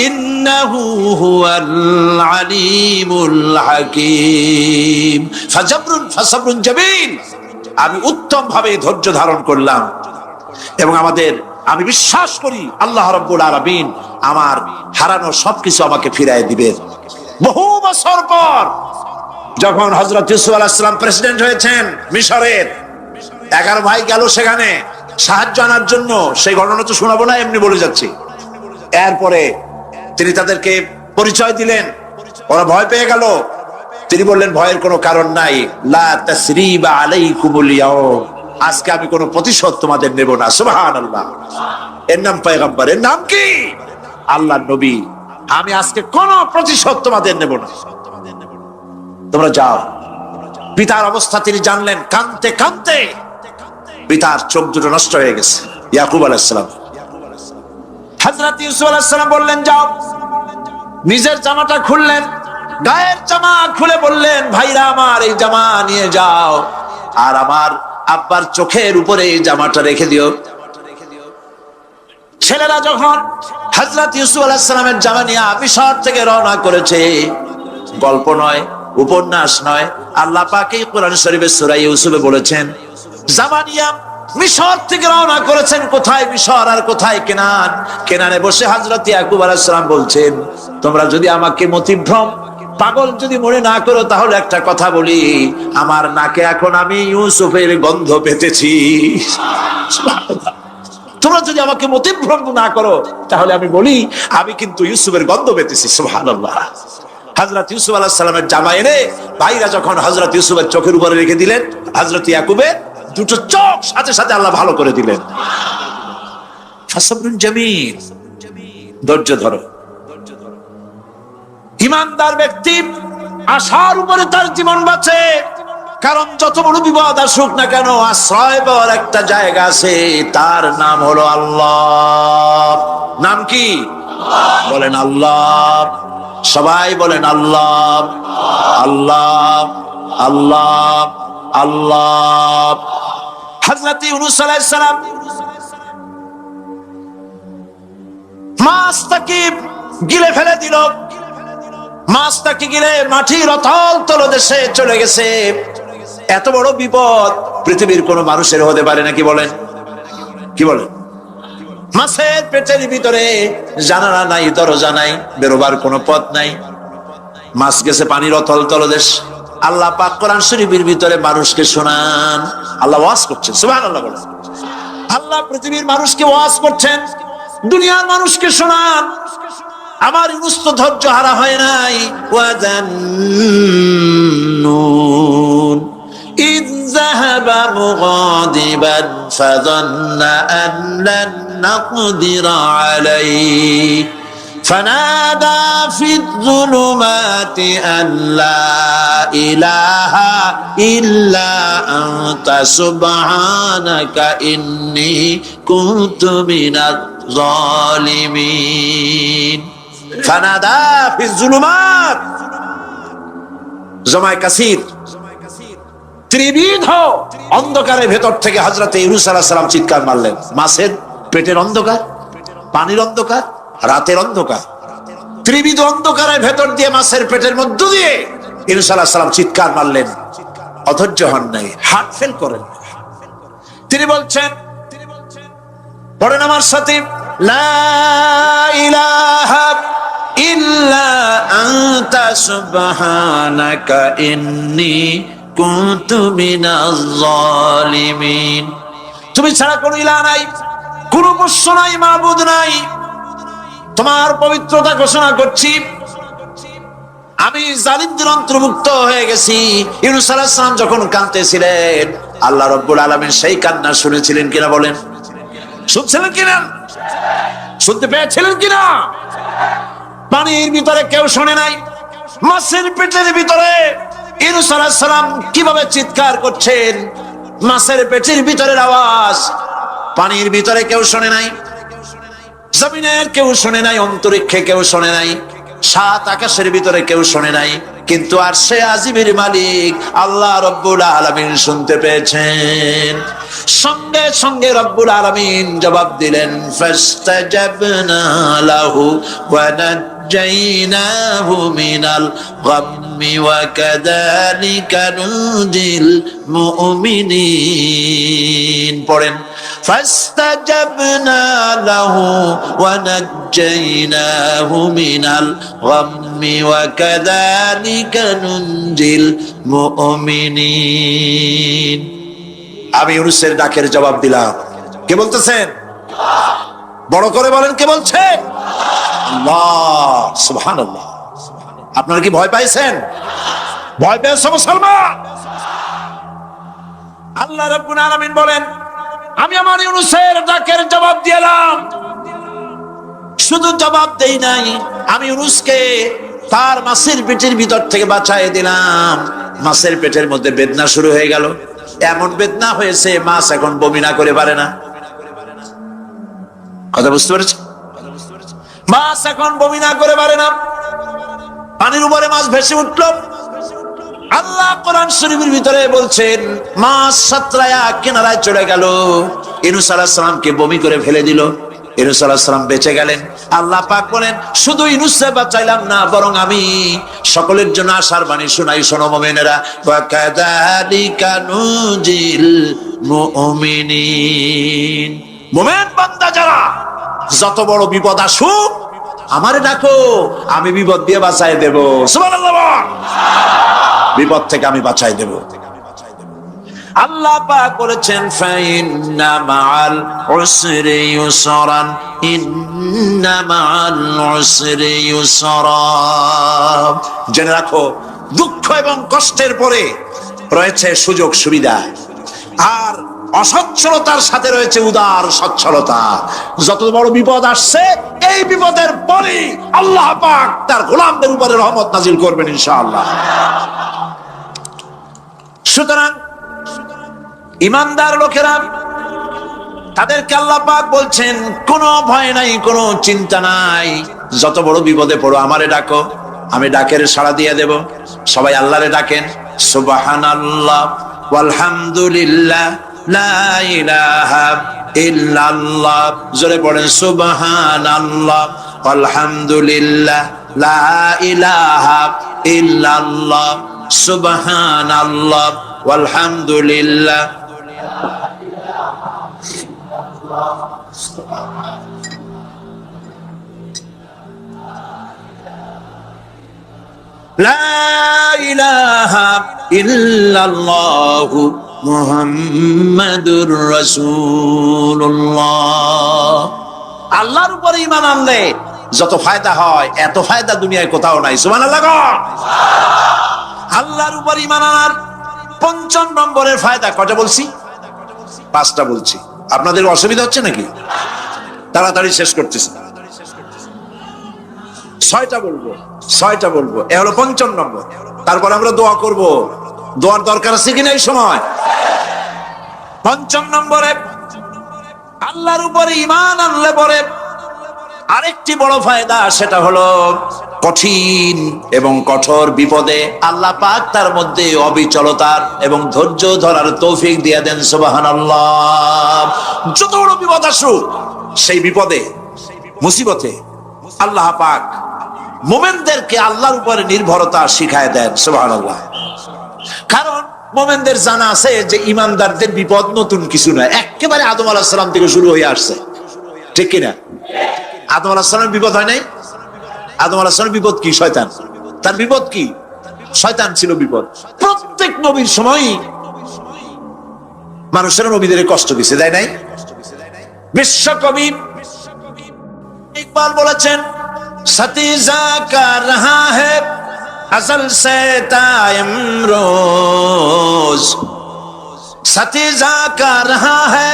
ইন্নাহু হুয়াল আলিমুল হাকীম। ফাসাবরুন জামিল, আমি উত্তম ভাবে ধৈর্য ধারণ করলাম এবং আমি বিশ্বাস করি আল্লাহ রাব্বুল আলামিন আমার হারানো সবকিছু আমাকে ফিরিয়ে দিবেন। বহু বছর পর যখন হযরত ইউসুফ আলাইহিস সালাম প্রেসিডেন্ট হয়েছেন মিশরের, 11 ভাই গেল সেখানে সাহায্য আনার জন্য। সেই ঘটনা তো শোনাবো না, এমনি বলে যাচ্ছি। এরপরে তিনি তাদেরকে পরিচয় দিলেন, ওরা ভয় পেয়ে গেল। তিনি বললেন ভয়ের কোনো কারণ নাই, লা তাসরিবা আলাইকুমুল ইয়াউম, আজকে আমি কোনো প্রতিশোধ তোমাদের নেব না। সুবহানাল্লাহ। এর নাম পয়গম্বর, এর নাম কি? আল্লাহর নবী। আমি আজকে কোনো প্রতিশোধ তোমাদের নেব না, তোমরা যাও। পিতার অবস্থা তিনি জানলেন, কাঁদতে কাঁদতে পিতার চোখ দুটো নষ্ট হয়ে গেছে। ইয়াকুব আলাইহিস সালাম, হযরত ইউসুফ আলাইহিস সালাম বললেন যাও। নিজের জামাটা খুললেন, গায়ের জামা খুলে বললেন ভাইরা আমার এই জামা নিয়ে যাও, আর আমার আব্বার চোখের উপরে এই জামাটা রেখে দিও। ছেলেরা যখন হযরত ইউসুফ আলাইহিস সালামের জামা নিয়ে মিশর থেকে রওনা করেছে, গল্প নয়, উপন্যাস নয়, আল্লাহ পাকই কোরআন শরীফে সূরা ইউসুফে বলেছেন, জামা নিয়ে মিশর থেকে রওনা করেছেন। কোথায় মিশর আর কোথায় কেনান? কেনানে বসে হযরত ইয়াকুব আলাইহিস সালাম বলছেন, তোমরা যদি আমাকে মতিভ্রম পাগল যদি মনে না করো, তাহলে একটা কথা বলি, আমার নাকে এখন আমি ইউসুফের গন্ধ পেতেছি। তোমরা যদি আমাকে মতিভ্রম না করো, তাহলে আমি বলি আমি কিন্তু ইউসুফের গন্ধ পেতেছি। সুবহানাল্লাহ। হযরত ইউসুফ আলাইহিস সালামের জামা এনে ভাইরা যখন হযরত ইউসুফের চোখের উপরে রেখে দিলেন, হযরত ইয়াকুবের দুটো চোখ সাথে সাথে আল্লাহ ভালো করে দিলেন। ফাসাবরুন জামিল, ধৈর্য ধরো। ইমানদার ব্যক্তি আশার উপরে তার জীবন বাঁচে, কারণ যত বড় বিপদ আসুক না কেন, আশ্রয় পাওয়ার একটা জায়গা আছে, তার নাম হলো আল্লাহ। নাম কি? বলেন আল্লাহ। সবাই বলেন আল্লাহ, আল্লাহ, আল্লাহ, আল্লাহ। হযরত ইউনূস আলাইহিস সালাম মাছটাকে গিলে ফেলে দিল, মাছটাকে গিলে মাটির অতল তলদেশে চলে গেছে। এত বড় বিপদ পৃথিবীর কোন মানুষের হতে পারে নাকি? বলেন, কি বলেন? মাছের পেটের ভিতরে জানালা নাই, দরজা নাই, বেরোবার কোনো পথ নাই, মাছ গেছে পানির অতল তলদেশ। আল্লাহ পাক কোরআন শরীফের ভিতরে মানুষকে শোনান, আল্লাহ ওয়াজ করছেন। সুবহানাল্লাহ বলেন। আল্লাহ পৃথিবীর মানুষকে ওয়াজ করছেন, দুনিয়ার মানুষকে শোনান। আমার ইউনূস তো ধৈর্য হারা হয় নাই। ওয়াযান্নুন ইয যাহাবা মুগাদিবান ফাযান্না আন লান নাকদিরা আলাইহি فنادى في الظلمات أن لا إله إلا أنت سبحانك إني كنت من الظالمين فنادى في الظلمات জমায় কাসির ত্রিবিধ অন্ধকারের ভেতর থেকে হযরত ইউনূস আলাইহিস সালাম চিৎকার মারলেন। মাছের পেটের অন্ধকার, পানির অন্ধকার, রাতের অন্ধকার, ত্রিবিধ অন্ধকারের ভেতর দিয়ে মাছের পেটের মধ্য দিয়ে ইউনূস আলাইহিস সালাম চিৎকার মারলেন। অধৈর্য হন নাই, হার্ট ফেল করেন। তিনি বলছেন, পড়েন আমার সাথে, লা ইলাহা ইল্লা আনতা সুবহানাকা ইন্নী কুনতু মিনাজ জালিমিন। তুমি ছাড়া কোনো ইলাহ নাই, কোনো উপাস্য নাই, মাবুদ নাই। তোমার পবিত্রতা ঘোষণা করছি, আমি জালিমদের অন্তর্ভুক্ত হয়ে গেছি। ইউনূস আলাইহিস সালাম যখন কাঁদতেছিলেন, আল্লাহ রাব্বুল আলামিন সেই কান্না শুনেছিলেন কিনা বলেন? শুনছিলেন কিনা? শুনতে পেয়েছিলেন কিনা? পানির ভিতরে কেউ শোনে নাই, মাছের পেটের ভিতরে ইউনূস আলাইহিস সালাম কিভাবে চিৎকার করছেন, মাছের পেটের ভিতরের আওয়াজ পানির ভিতরে কেউ শোনে নাই, জমিনের কেউ শোনে নাই, অন্তরিক্ষে কেউ শোনে নাই, সাত আকাশের ভিতরে কেউ শোনে নাই, কিন্তু আরশে আজিমের মালিক আল্লাহ রব্বুল আলামিন শুনতে পেয়েছেন। সঙ্গে সঙ্গে রব্বুল আলামিন জবাব দিলেন, ফাস্তাজাবনা লাহু ওয়া নাজ্জাইনাহু মিনাল গাম্মি ওয়া কাযালিকা নুজিল মুমিনিন। পড়েন, ফাস্তাজাবনা লাহু ওয়া নাজ্জাইনাহু মিনাল গাম্মি ওয়া কাযালিকা নুজিল মুমিনিন। আমি ইউনূসের ডাকের জবাব দিলাম। কে বলতেছেন? বড় করে বলেন, কে বলছে? আল্লাহ, সুবহানাল্লাহ। আপনারা কি ভয় পাইছেন? ভয় পেয়েছে মুসলমান? আল্লাহ রাব্বুল আলামিন বলেন, আমি আমার ইউনূসের ডাকের জবাব দিলাম। শুধু জবাব দেই নাই, আমি ইউনূসকে তার মাছের পেটের ভিতর থেকে বাঁচায় দিলাম। মাছের পেটের মধ্যে বেদনা শুরু হয়ে গেল, এমন বেদনা হয়েছে মাছ এখন বমি না করে পারে না। কথা বুঝতে পেরেছেন? মাছ এখন বমি না করে পারে না। পানির উপরে মাছ ভেসে উঠল। আল্লাহ কোরআন শরীফের ভিতরে বলছেন, মাছ সাতরায়া কিনারায় চলে গেল, ইউনূস আলাইহিস সালামকে বমি করে ফেলে দিল। ইউনূস আলাইহিস সালাম বেঁচে গেলেন। আল্লাহ পাক বলেন, শুধু ইউনূসকে বাঁচাইলাম না, বরং আমি সকলের জন্য আশার বাণী শোনাই, শোনো মুমিনেরা, ওয়া কাযালিকা নুজিল মুমিনিন। মুমিন বান্দা যারা, যত বড় বিপদ আসুক আমারে ডাকো, আমি বিপদ দিয়ে বাঁচাই দেব। সুবহানাল্লাহ। বিপদ থেকে আমি বাঁচাই দেব। আল্লাহ পাক বলেছেন, ফাইন্না মাআল উসরি ইউসরান, ইন্না মাআল উসরি ইউসরা। জেনে রাখো, দুঃখ এবং কষ্টের পরে রয়েছে সুযোগ সুবিধা, আর অসচ্ছলতার সাথে রয়েছে উদার সচ্ছলতা। যত বড় বিপদ আসছে, এই বিপদের পরে আল্লাহ পাক তার গোলামদের উপরে রহমত নাজিল করবেন ইনশাআল্লাহ। সুতরাং ঈমানদার লোকেরা, তাদেরকে আল্লাহ পাক বলছেন, কোনো ভয় নাই, কোনো চিন্তা নাই, যত বড় বিপদে পড়ো আমারে ডাকো, আমি ডাকের সাড়া দিয়ে দেব। সবাই আল্লাহরে ডাকেন, সুবহানাল্লাহ ওয়ালহামদুলিল্লাহ লা ইলাহা ইল্লাল্লাহ। জোরে পড়েন, সুবহানাল্লাহ ওয়ালহামদুলিল্লাহ লা ইলাহা ইল্লাল্লাহ, সুবহানাল্লাহ ওয়ালহামদুলিল্লাহ। লা ইলাহা ইল্লাল্লাহু মুহাম্মাদুর রাসূলুল্লাহ। আল্লাহর উপরে ঈমান আনলে যত ফায়দা হয়, এত ফায়দা দুনিয়ায় কোথাও নাই। সুবহানাল্লাহ। আল্লাহর উপর ঈমান আনার ৫৫ নম্বরের ফায়দা কয়টা বলছি? 5টা বলছি। আপনাদের অসুবিধা হচ্ছে নাকি? তাড়াতাড়ি শেষ করতেছি। ছয়টা বলবো, ছয়টা বলবো, এ হলো পঞ্চম নম্বর। তারপর আমরা দোয়া করব। দোয়ার দরকার আছে কিনা এই সময়? পঞ্চম নম্বরে আল্লাহর উপরে ঈমান আনলে পরে আরেকটি বড় ফায়দা, সেটা হলো কঠিন এবং কঠোর বিপদে আল্লাহ পাক তার মধ্যে অবিচলতার এবং ধৈর্য ধরার তৌফিক দিয়ে দেন। সুবহানাল্লাহ। যত বড় বিপদ আসুক, সেই বিপদে মুসিবতে আল্লাহ পাক মুমিনদেরকে আল্লাহর উপরে নির্ভরতা শিখায় দেন। সুবহানাল্লাহ। কারণ মুমিনদের জানা আছে যে ইমানদারদের বিপদ নতুন কিছু নয়, একেবারে আদম আলাইহিস সালাম থেকে শুরু হয়ে আসছে, ঠিক কিনা? আদম আলাইহিস সালামের বিপদ হয় নাই? আদম আলাইহিস সালামের বিপদ কি? শয়তান। তার বিপদ কি? শয়তান ছিল বিপদ। প্রত্যেক নবীর সময়ই মানুষেরা নবীদের কষ্ট দিছে, তাই নাই? বিশ্বকবি ইকবাল বলেছেন, সতীজা কা রহা হ্যায় असल से तायम रोज, सतीजा का रहा है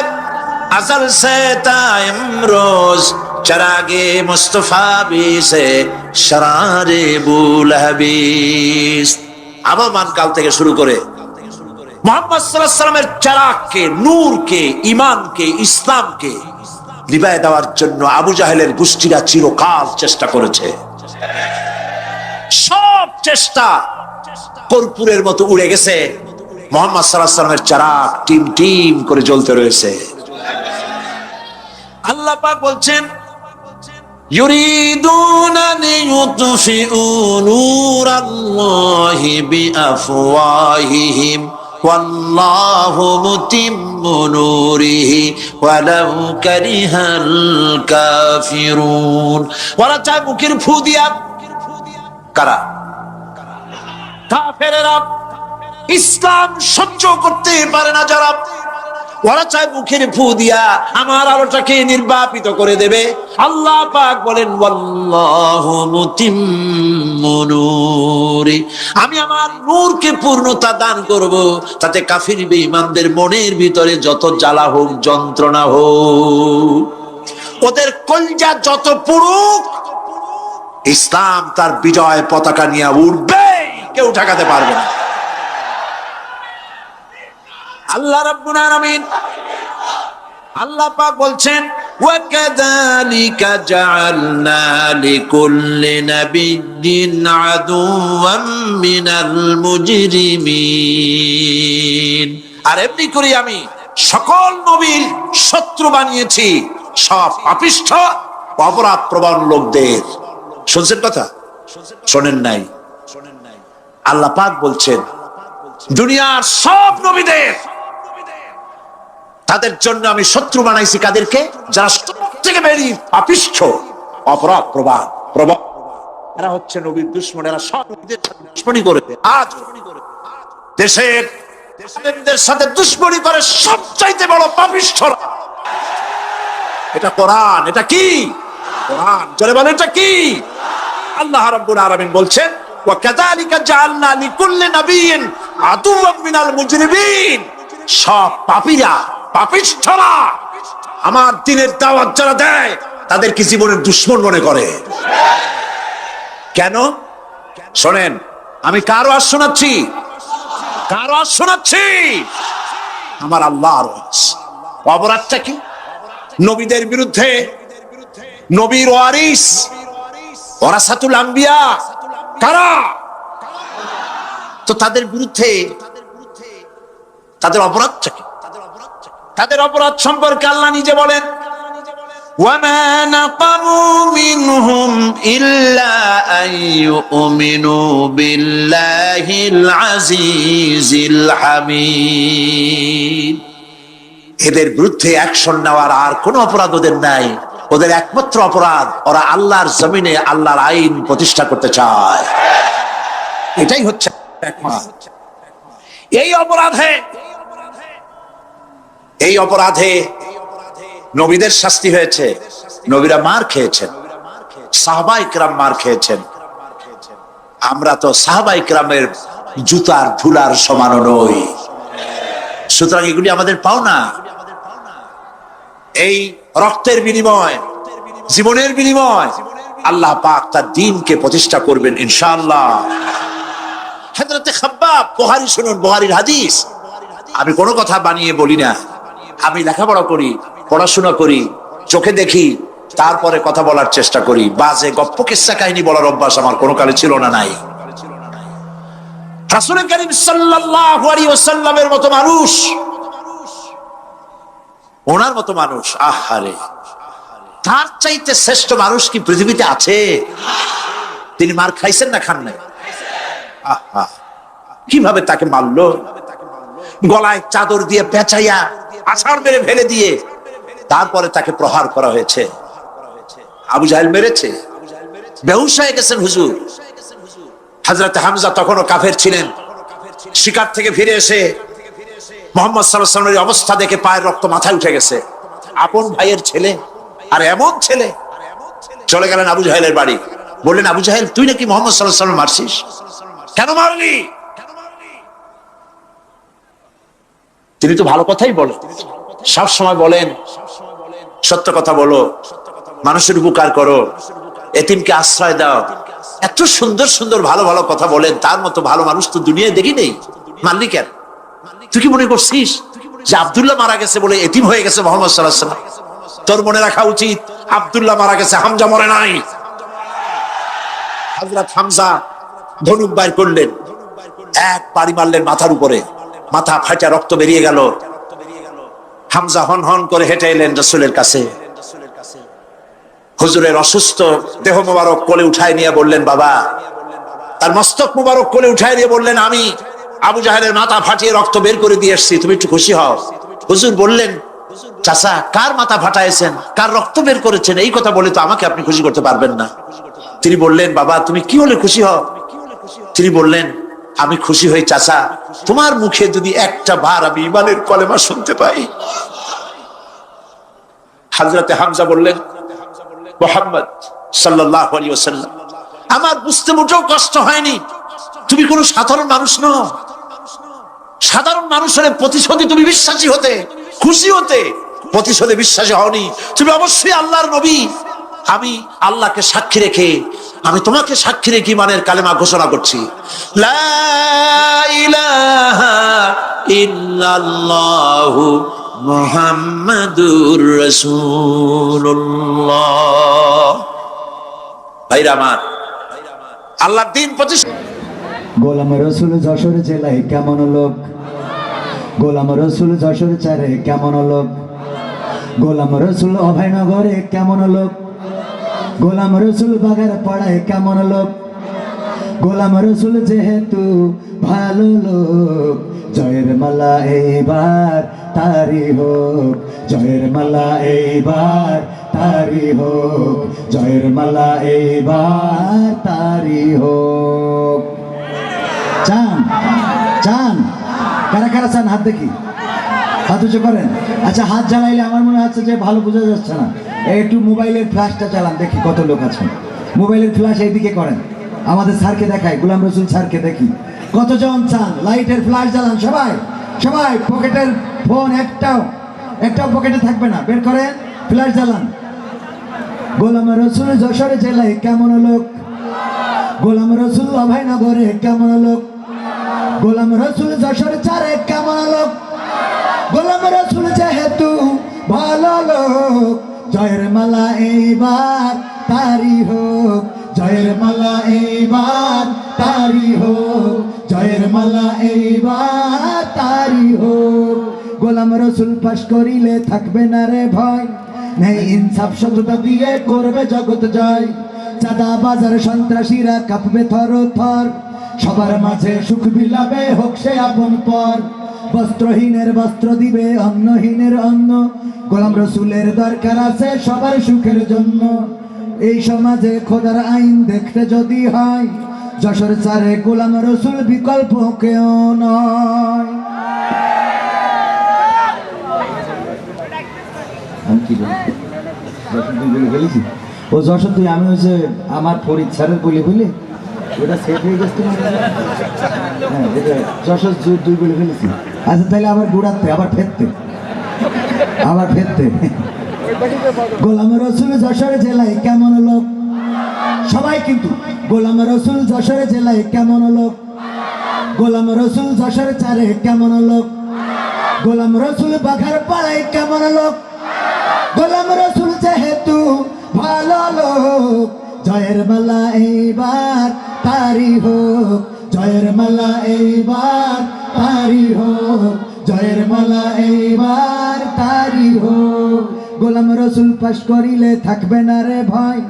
असल से तायम रोज, चरागे मुस्तफा भी से शरारे बुलहबीस। আবহমান কাল থেকে শুরু করে মুহাম্মদ সাল্লাল্লাহু আলাইহি সাল্লামের চারাগকে, নূরকে, ঈমানকে, ইসলামকে নিভায়ে দেওয়ার জন্য আবু জাহেলের গোষ্ঠীরা চিরকাল চেষ্টা করেছে। সব চেষ্টা কর্পূরের মতো উড়ে গেছে, মুহাম্মদ সাল্লাল্লাহু আলাইহি ওয়াসাল্লামের চারাগ টিম টিম করে জ্বলতে রয়েছে। আল্লাহ পাক বলছেন, ইউরিদুনা লিইউতফিউ নূরাল্লাহি বিআফওয়াহিহিম ওয়াল্লাহু মুতিম্মু নূরিহি ওয়ালাউ কারিহাল কাফিরুন। ওরা চায় মুখের ফু দিয়া, কারা? কাফেরেরা, ইসলাম সহ্য করতে পারে না যারা, ওরা চায় মুখের ফু দিয়া আমার আলোটাকে নির্বাপিত করে দেবে। আল্লাহ পাক বলেন, ওয়াল্লাহু মুতিম্মু নূরি, আমি আমার নূরকে পূর্ণতা দান করব, তাতে কাফির বেঈমানদের মনের ভিতরে যত জ্বালা হোক, যন্ত্রণা হোক, ওদের কলজা যত পুরুক, ইসলাম তার বিজয় পতাকা নিয়ে উঠবে, কেউ ঠেকাতে পারবে না। আল্লাহ রাব্বুল আলামিন, আল্লাহ পাক বলছেন, ওয়া কাযালিকা জাআলনা লিকুল্লি নাবিয়্যিন আদুওয়াম মিনাল মুজরিমিন। আর এমনি করে আমি সকল নবীর শত্রু বানিয়েছি সব পাপিষ্ঠ অপরাধ প্রবণ লোকদের। শুনছেন কথা? শোনেন নাই? আল্লাহ পাক বলছেন, দুনিয়ার সব নবীদের, তাদের জন্য আমি শত্রু বানাইছি কাদেরকে? যারা সবথেকে বেশি পাপিষ্ঠ, অপরাধ প্রবণ। এরা হচ্ছে নবীর দুশমন, এরা সব নবীদের সাথে দুশমনি করেছে। আজ দেশের সাথে দুশমনি করে সবচাইতে বড় পাপিষ্ঠরা। এটা কোরআন। এটা কি? কোরআন। জোরে বলেন, এটা কি? আল্লাহ রাব্বুল আলামিন বলছেন, ওয়া কাযালিকা জাআলনা লিকুল্লি নাবিয়্যিন আদুওয়াম মিনাল মুজরিমিন। সব পাপীরা, পাপিষ্ঠরা আমার দ্বীনের দাওয়াত যারা দেয়, তাদেরকে জীবনের দুশমন মনে করে। কেন? শোনেন, আমি কার ওয়াজ শোনাচ্ছি? কার ওয়াজ শোনাচ্ছি? আমার আল্লাহর ওয়াজ। অপরাধটা কি? নবীদের বিরুদ্ধে, নবীর ওয়ারিস, ওয়ারাসাতুল আম্বিয়া কারা, তো তাদের বিরুদ্ধে তাদের অপরাধটা কি? তাদের অপরাধ সম্পর্কে আল্লাহ নিজে বলেন, ওয়ামা নাকামু মিনহুম ইল্লা আইয়ুমিনু বিল্লাহিল আজিজিল হামিদ। এদের বিরুদ্ধে অ্যাকশন নেওয়ার আর কোন অপরাধ ওদের নাই। ওদের একমাত্র অপরাধ, ওরা আল্লাহর জমিনে আল্লাহর আইন প্রতিষ্ঠা করতে চায়। এটাই হচ্ছে একমাত্র। এই অপরাধে নবীদের শাস্তি হয়েছে, নবীরা মার খেয়েছেন, সাহাবায়ে কেরাম মার খেয়েছেন। আমরা তো সাহাবায়ে কেরামের জুতার ধুলার সমানও নই, সুতরাং এগুলি আমাদের পাওনা। এই রক্তের বিনিময়, জীবনের বিনিময়, আল্লাহ পাক তার দ্বীনকে প্রতিষ্ঠা করবেন ইনশাআল্লাহ। হযরতে খাব্বাব, বুখারী শুনুন, বুখারীর হাদিস। আমি কোনো কথা বানিয়ে বলি না, আমি লেখাপড়া করি, পড়াশোনা করি, চোখে দেখি, তারপরে কথা বলার চেষ্টা করি। বাজে গপ্প কিস্সা কাহিনী বলার অভ্যাস আমার কোনো কালে ছিল না, নাই। রাসূল করিম সাল্লাল্লাহু আলাইহি ওয়াসাল্লামের মতো মানুষ, ওনার মতো মানুষ, আহারে, তার চাইতে শ্রেষ্ঠ মানুষ কি পৃথিবীতে আছে? তিনি মার খাইছেন না খান নাই? আহা, কিভাবে তাকে মারলো! গলায় চাদর দিয়ে পেঁচাইয়া আছাড় মেরে ফেলে দিয়ে তারপরে তাকে প্রহার করা হয়েছে। আবু জাহেল মেরেছে, বেহুশ হয়ে গেছেন হুজুর। হযরত হামজা তখনও কাফের ছিলেন। শিকার থেকে ফিরে এসে মুহাম্মদ সাল্লাল্লাহু আলাইহি ওয়াসাল্লামের অবস্থা দেখে পায়ের রক্ত মাথায় উঠে গেছে। আপন ভাইয়ের ছেলে, আর এমন ছেলে। চলে গেলেন আবু জাহেলের বাড়ি, বললেন, আবু জাহেল, তুই নাকি মুহাম্মদ সাল্লাল্লাহু আলাইহি ওয়াসাল্লাম মারছিস? কেন মারলি? তিনি তো ভালো কথাই বলেন, সব সময় বলেন সত্য কথা বলো, মানুষের উপকার করো, এতিমকে আশ্রয় দাও। এত সুন্দর সুন্দর ভালো ভালো কথা বলেন, তার মতো ভালো মানুষ তো দুনিয়ায় দেখি নেই। মারলি কেন? তুই কি মনে করছিস যে আব্দুল্লাহ মারা গেছে বলে এতিম হয়ে গেছে মুহাম্মদ সাল্লাল্লাহু আলাইহি ওয়াসাল্লাম? তোর মনে রাখা উচিত, আব্দুল্লাহ মারা গেছে, হামজা মরে নাই। হযরত হামজা ধনুক বাইর করলেন, এক বাড়ি মারলেন মাথার উপরে, মাথা ফাটা রক্ত বেরিয়ে গেল। হামজা হন হন করে হেঁটে এলেন রাসূলের কাছে। হুজুরের অসুস্থ দেহ মোবারক কোলে উঠায় নিয়ে বললেন, বাবা। তার মস্তক মোবারক কোলে উঠায় নিয়ে বললেন, আমি আবু জাহেলের মাথা ফাটিয়ে রক্ত বের করে দিয়ে এসেছি, তুমি একটু খুশি হও। হুজুর বললেন, চাচা, কার মাথা ফাটাইছেন, কার রক্ত বের করেছেন, এই কথা বলে তো আমাকে আপনি খুশি করতে পারবেন না। তিনি বললেন, বাবা, তুমি কি হলে খুশি হও? তিনি বললেন, আমি খুশি হই চাচা, তোমার মুখে যদি একটা বার আমি ঈমানের কলেমা শুনতে পাই। হযরতে হামজা বললেন, মুহাম্মদ সাল্লাল্লাহু আলাইহি ওয়াসাল্লাম, আমার বুঝতে মোটেও কষ্ট হয়নি, তুমি কোনো সাধারণ মানুষ নও। সাধারণ মানুষের প্রতিশোধে তুমি বিশ্বাসী হতে, খুশি হতে, প্রতিশোধে বিশ্বাসী হওনি, তুমি অবশ্যই আল্লাহর নবী। আমি আল্লাহকে সাক্ষী রেখে, আমি তোমাকে সাক্ষী রেখে ঈমানের কালেমা ঘোষণা করছি, লা ইলাহা ইল্লাল্লাহু মুহাম্মাদুর রাসূলুল্লাহ। ভাইরা আমার, আল্লাহর দ্বীন প্রতিষ্ঠা। গোলাম রসুল যশোর জেলায় কেমন লোক, গোলাম রসুল যশোর চারে কেমন লোক, গোলাম রসুল অভয়নগরে কেমন লোক, গোলাম রসুল বাগার পাড়ায় কেমন লোক, গোলাম রসুল যেহেতু ভালো লোক, জয়ের মালা এইবার তারি হোক, জয়ের মালা এইবার তারি হোক, জয়ের মালা এইবার তারি হোক। চান চান, কারা কারা চান হাত দেখি, হাত উঁচু করেন। আচ্ছা, হাত জ্বালাইলে আমার মনে হচ্ছে যে ভালো বোঝা যাচ্ছে না, একটু মোবাইলের ফ্ল্যাশটা চালান, দেখি কত লোক আছেন। মোবাইলের ফ্ল্যাশ এইদিকে করেন, আমাদের স্যারকে দেখাই, গোলাম রসুল স্যারকে দেখি কতজন চান। লাইটের ফ্ল্যাশ জ্বালান সবাই, সবাই। পকেটের ফোন একটাও পকেটে থাকবে না, বের করেন, ফ্ল্যাশ জ্বালান। গোলাম রসুল যশোর জেলায় কেমন লোক, গোলাম রসুল অভয়নগরে কেমন লোক, গোলাম রসুল যশোর চারে কেমন লোক, গোলাম রসুল যেহেতু ভালো লোক, জয়ের মালা এইবার তারি হোক, জয়ের মালা এইবার তারি হোক, জয়ের মালা এইবার তারি হোক। গোলাম রসুল পাশ করিলে থাকবে না রে ভয়, নেই ইনসাফ সততা দিয়ে করবে জগৎ জয়। চাঁদা বাজার সন্ত্রাসীরা কাঁপবে থর থর, সবার মাঝে সুখ বিলাবে হোক সে আপন পর। বস্ত্রহীনের বস্ত্র দিবে, অন্নহীনের অন্ন, গোলাম রসুলের দরকার আছে সবার সুখের জন্য। এই সমাজে খোদার আইন দেখতে যদি হয়, যশোর চারে গোলাম রসুল বিকল্প কেউ নয়। আমি কি বলি, যশোর তুই বলে ফেলেছি, ও যশোর তুই, আমি হচ্ছে আমার ফরিদ স্যারের বলে ফেলে ওটা সেট হয়ে গেছে। হ্যাঁ, এটা যশোর তুই বলে ফেলেছি। আচ্ছা, তাহলে আবার গুড়াতে, আবার ফেরতে, আবার ফেরতে। গোলাম রসুল যশোর জেলায় কেমন লোক, সবাই কিন্তু গোলাম রসুল যশোর জেলায় কেমন লোক, গোলাম রসুল যশোর চারে কেমন লোক, গোলাম রসুল বাঘার পাড়ায় কেমন লোক, গোলাম রসুল যেহেতু ভালো লোক, জয়ের মালা এইবার তারি হোক, জয়ের মালা এইবার তারি হোক, জয়ের মালা এইবার তারি হোক। গোলাম রসুল পাশ করিলে থাকবে না রে ভয়,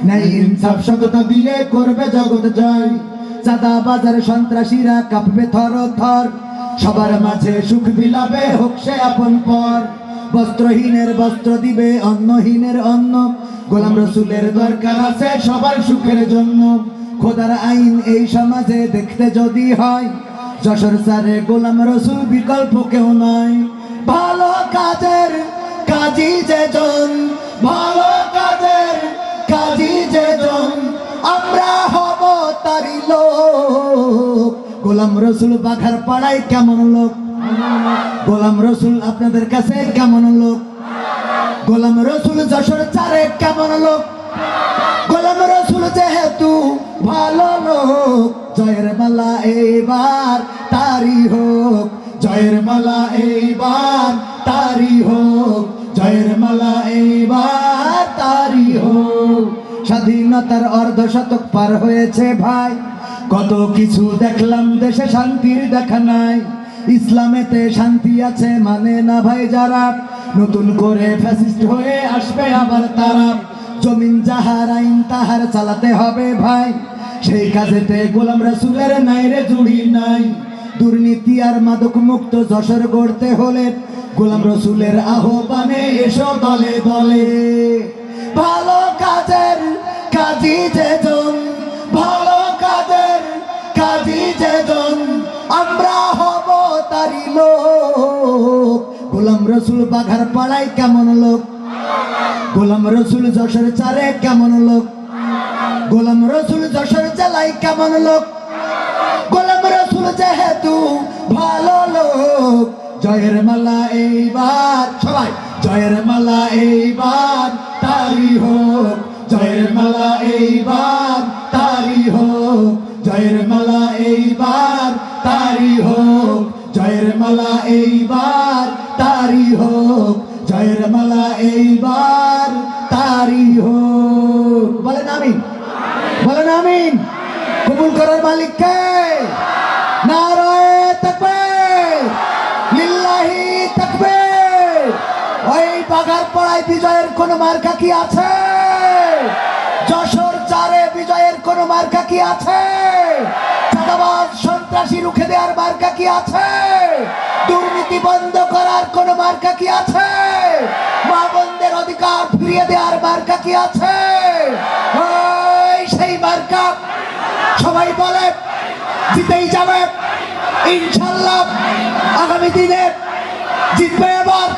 নাই ইনসাফ সততা দিলে করবে জগৎ জয়। চাঁদা বাজার সন্ত্রাসীরা কাঁপবে থর থর, সবার মাঝে সুখ বিলাবে হোক সে আপন পর। বস্ত্রহীনের বস্ত্র দিবে, অন্নহীনের অন্ন, গোলাম রসুলের দরকার আছে সবার সুখের জন্য। খোদার আইন এই সমাজে দেখতে যদি হয়, যশোর সারে গোলাম রসুল বিকল্প কেউ নয়। ভালো কাজের কাজী যেজন, ভালো কাজের কাজী যেজন, আমরা হব তারি লোক। গোলাম রসুল বাঘার পাড়ায় কেমন লোক, গোলাম রসুল আপনাদের কাছে কেমন লোক, গোলাম রসুল যশোর চারে কেমন লোক, গোলাম রসুল যেহেতু ভালো লোক, জয়ের মালা এইবার তারি হোক, জয়ের মালা এইবার তারি হোক, জয়ের মালা এইবার তারি হোক। স্বাধীনতার অর্ধশতক পার হয়েছে ভাই, কত কিছু দেখলাম দেশে শান্তির দেখা নাই। ইসলামেতে শান্তি আছে মানে না ভাই যারা, নতুন করে ফ্যাসিস্ট হয়ে আসবে আবার তারা। জমিন যাহার আইন তাহার চালাতে হবে ভাই, সেই কাজেতে গোলাম রসুলের নাই রে জুড়ি নাই। দুর্নীতি আর মাদক মুক্ত যশোর গড়তে হলে গোলাম রসুলের আহ্বানে এসো দলে দলে। ভালো কাজের কাজী যেজন, ভালো কাজের কাজী যেজন, আমরা হব তারি লোক। গোলাম রসুল বাঘার পাড়ায় কেমন লোক, গোলাম রসুল যশোর চারে কেমন লোক, গোলাম রসুল যশোর জেলায় কেমন লোক, গোলাম রসুল যেহেতু ভালো লোক, জয়ের মালা এইবার সবাই, জয়ের মালা এইবার তারি হোক, জয়ের মালা এইবার তারি হোক, জয়ের মালা এইবার তারি হোক, জয়ের মালা এইবার তারি হোক, জয়ের মালা এইবার তারি হোক। বলেন আমিন, বলেন আমিন। কবুল করার মালিক কে? নারায়ে তাকবীর, লিল্লাহি তাকবীর। ওই বাঘার পাড়ায় বিজয়ের কোন মার্কা কি আছে? যশোর চারে বিজয়ের কোন মার্কা কি আছে? চাঁদাবাজ সন্ত্রাসী রুখে দেওয়ার মার্কা কি আছে? দুর্নীতি বন্ধ করার কোন মার্কা কি আছে? মা বোনদের অধিকার ফিরিয়ে দেওয়ার মার্কা কি আছে? ওই সেই মার্কা। সবাই বলে জিতেই যাবে ইনশাল্লাহ, আগামী দিনে জিতবে এবার।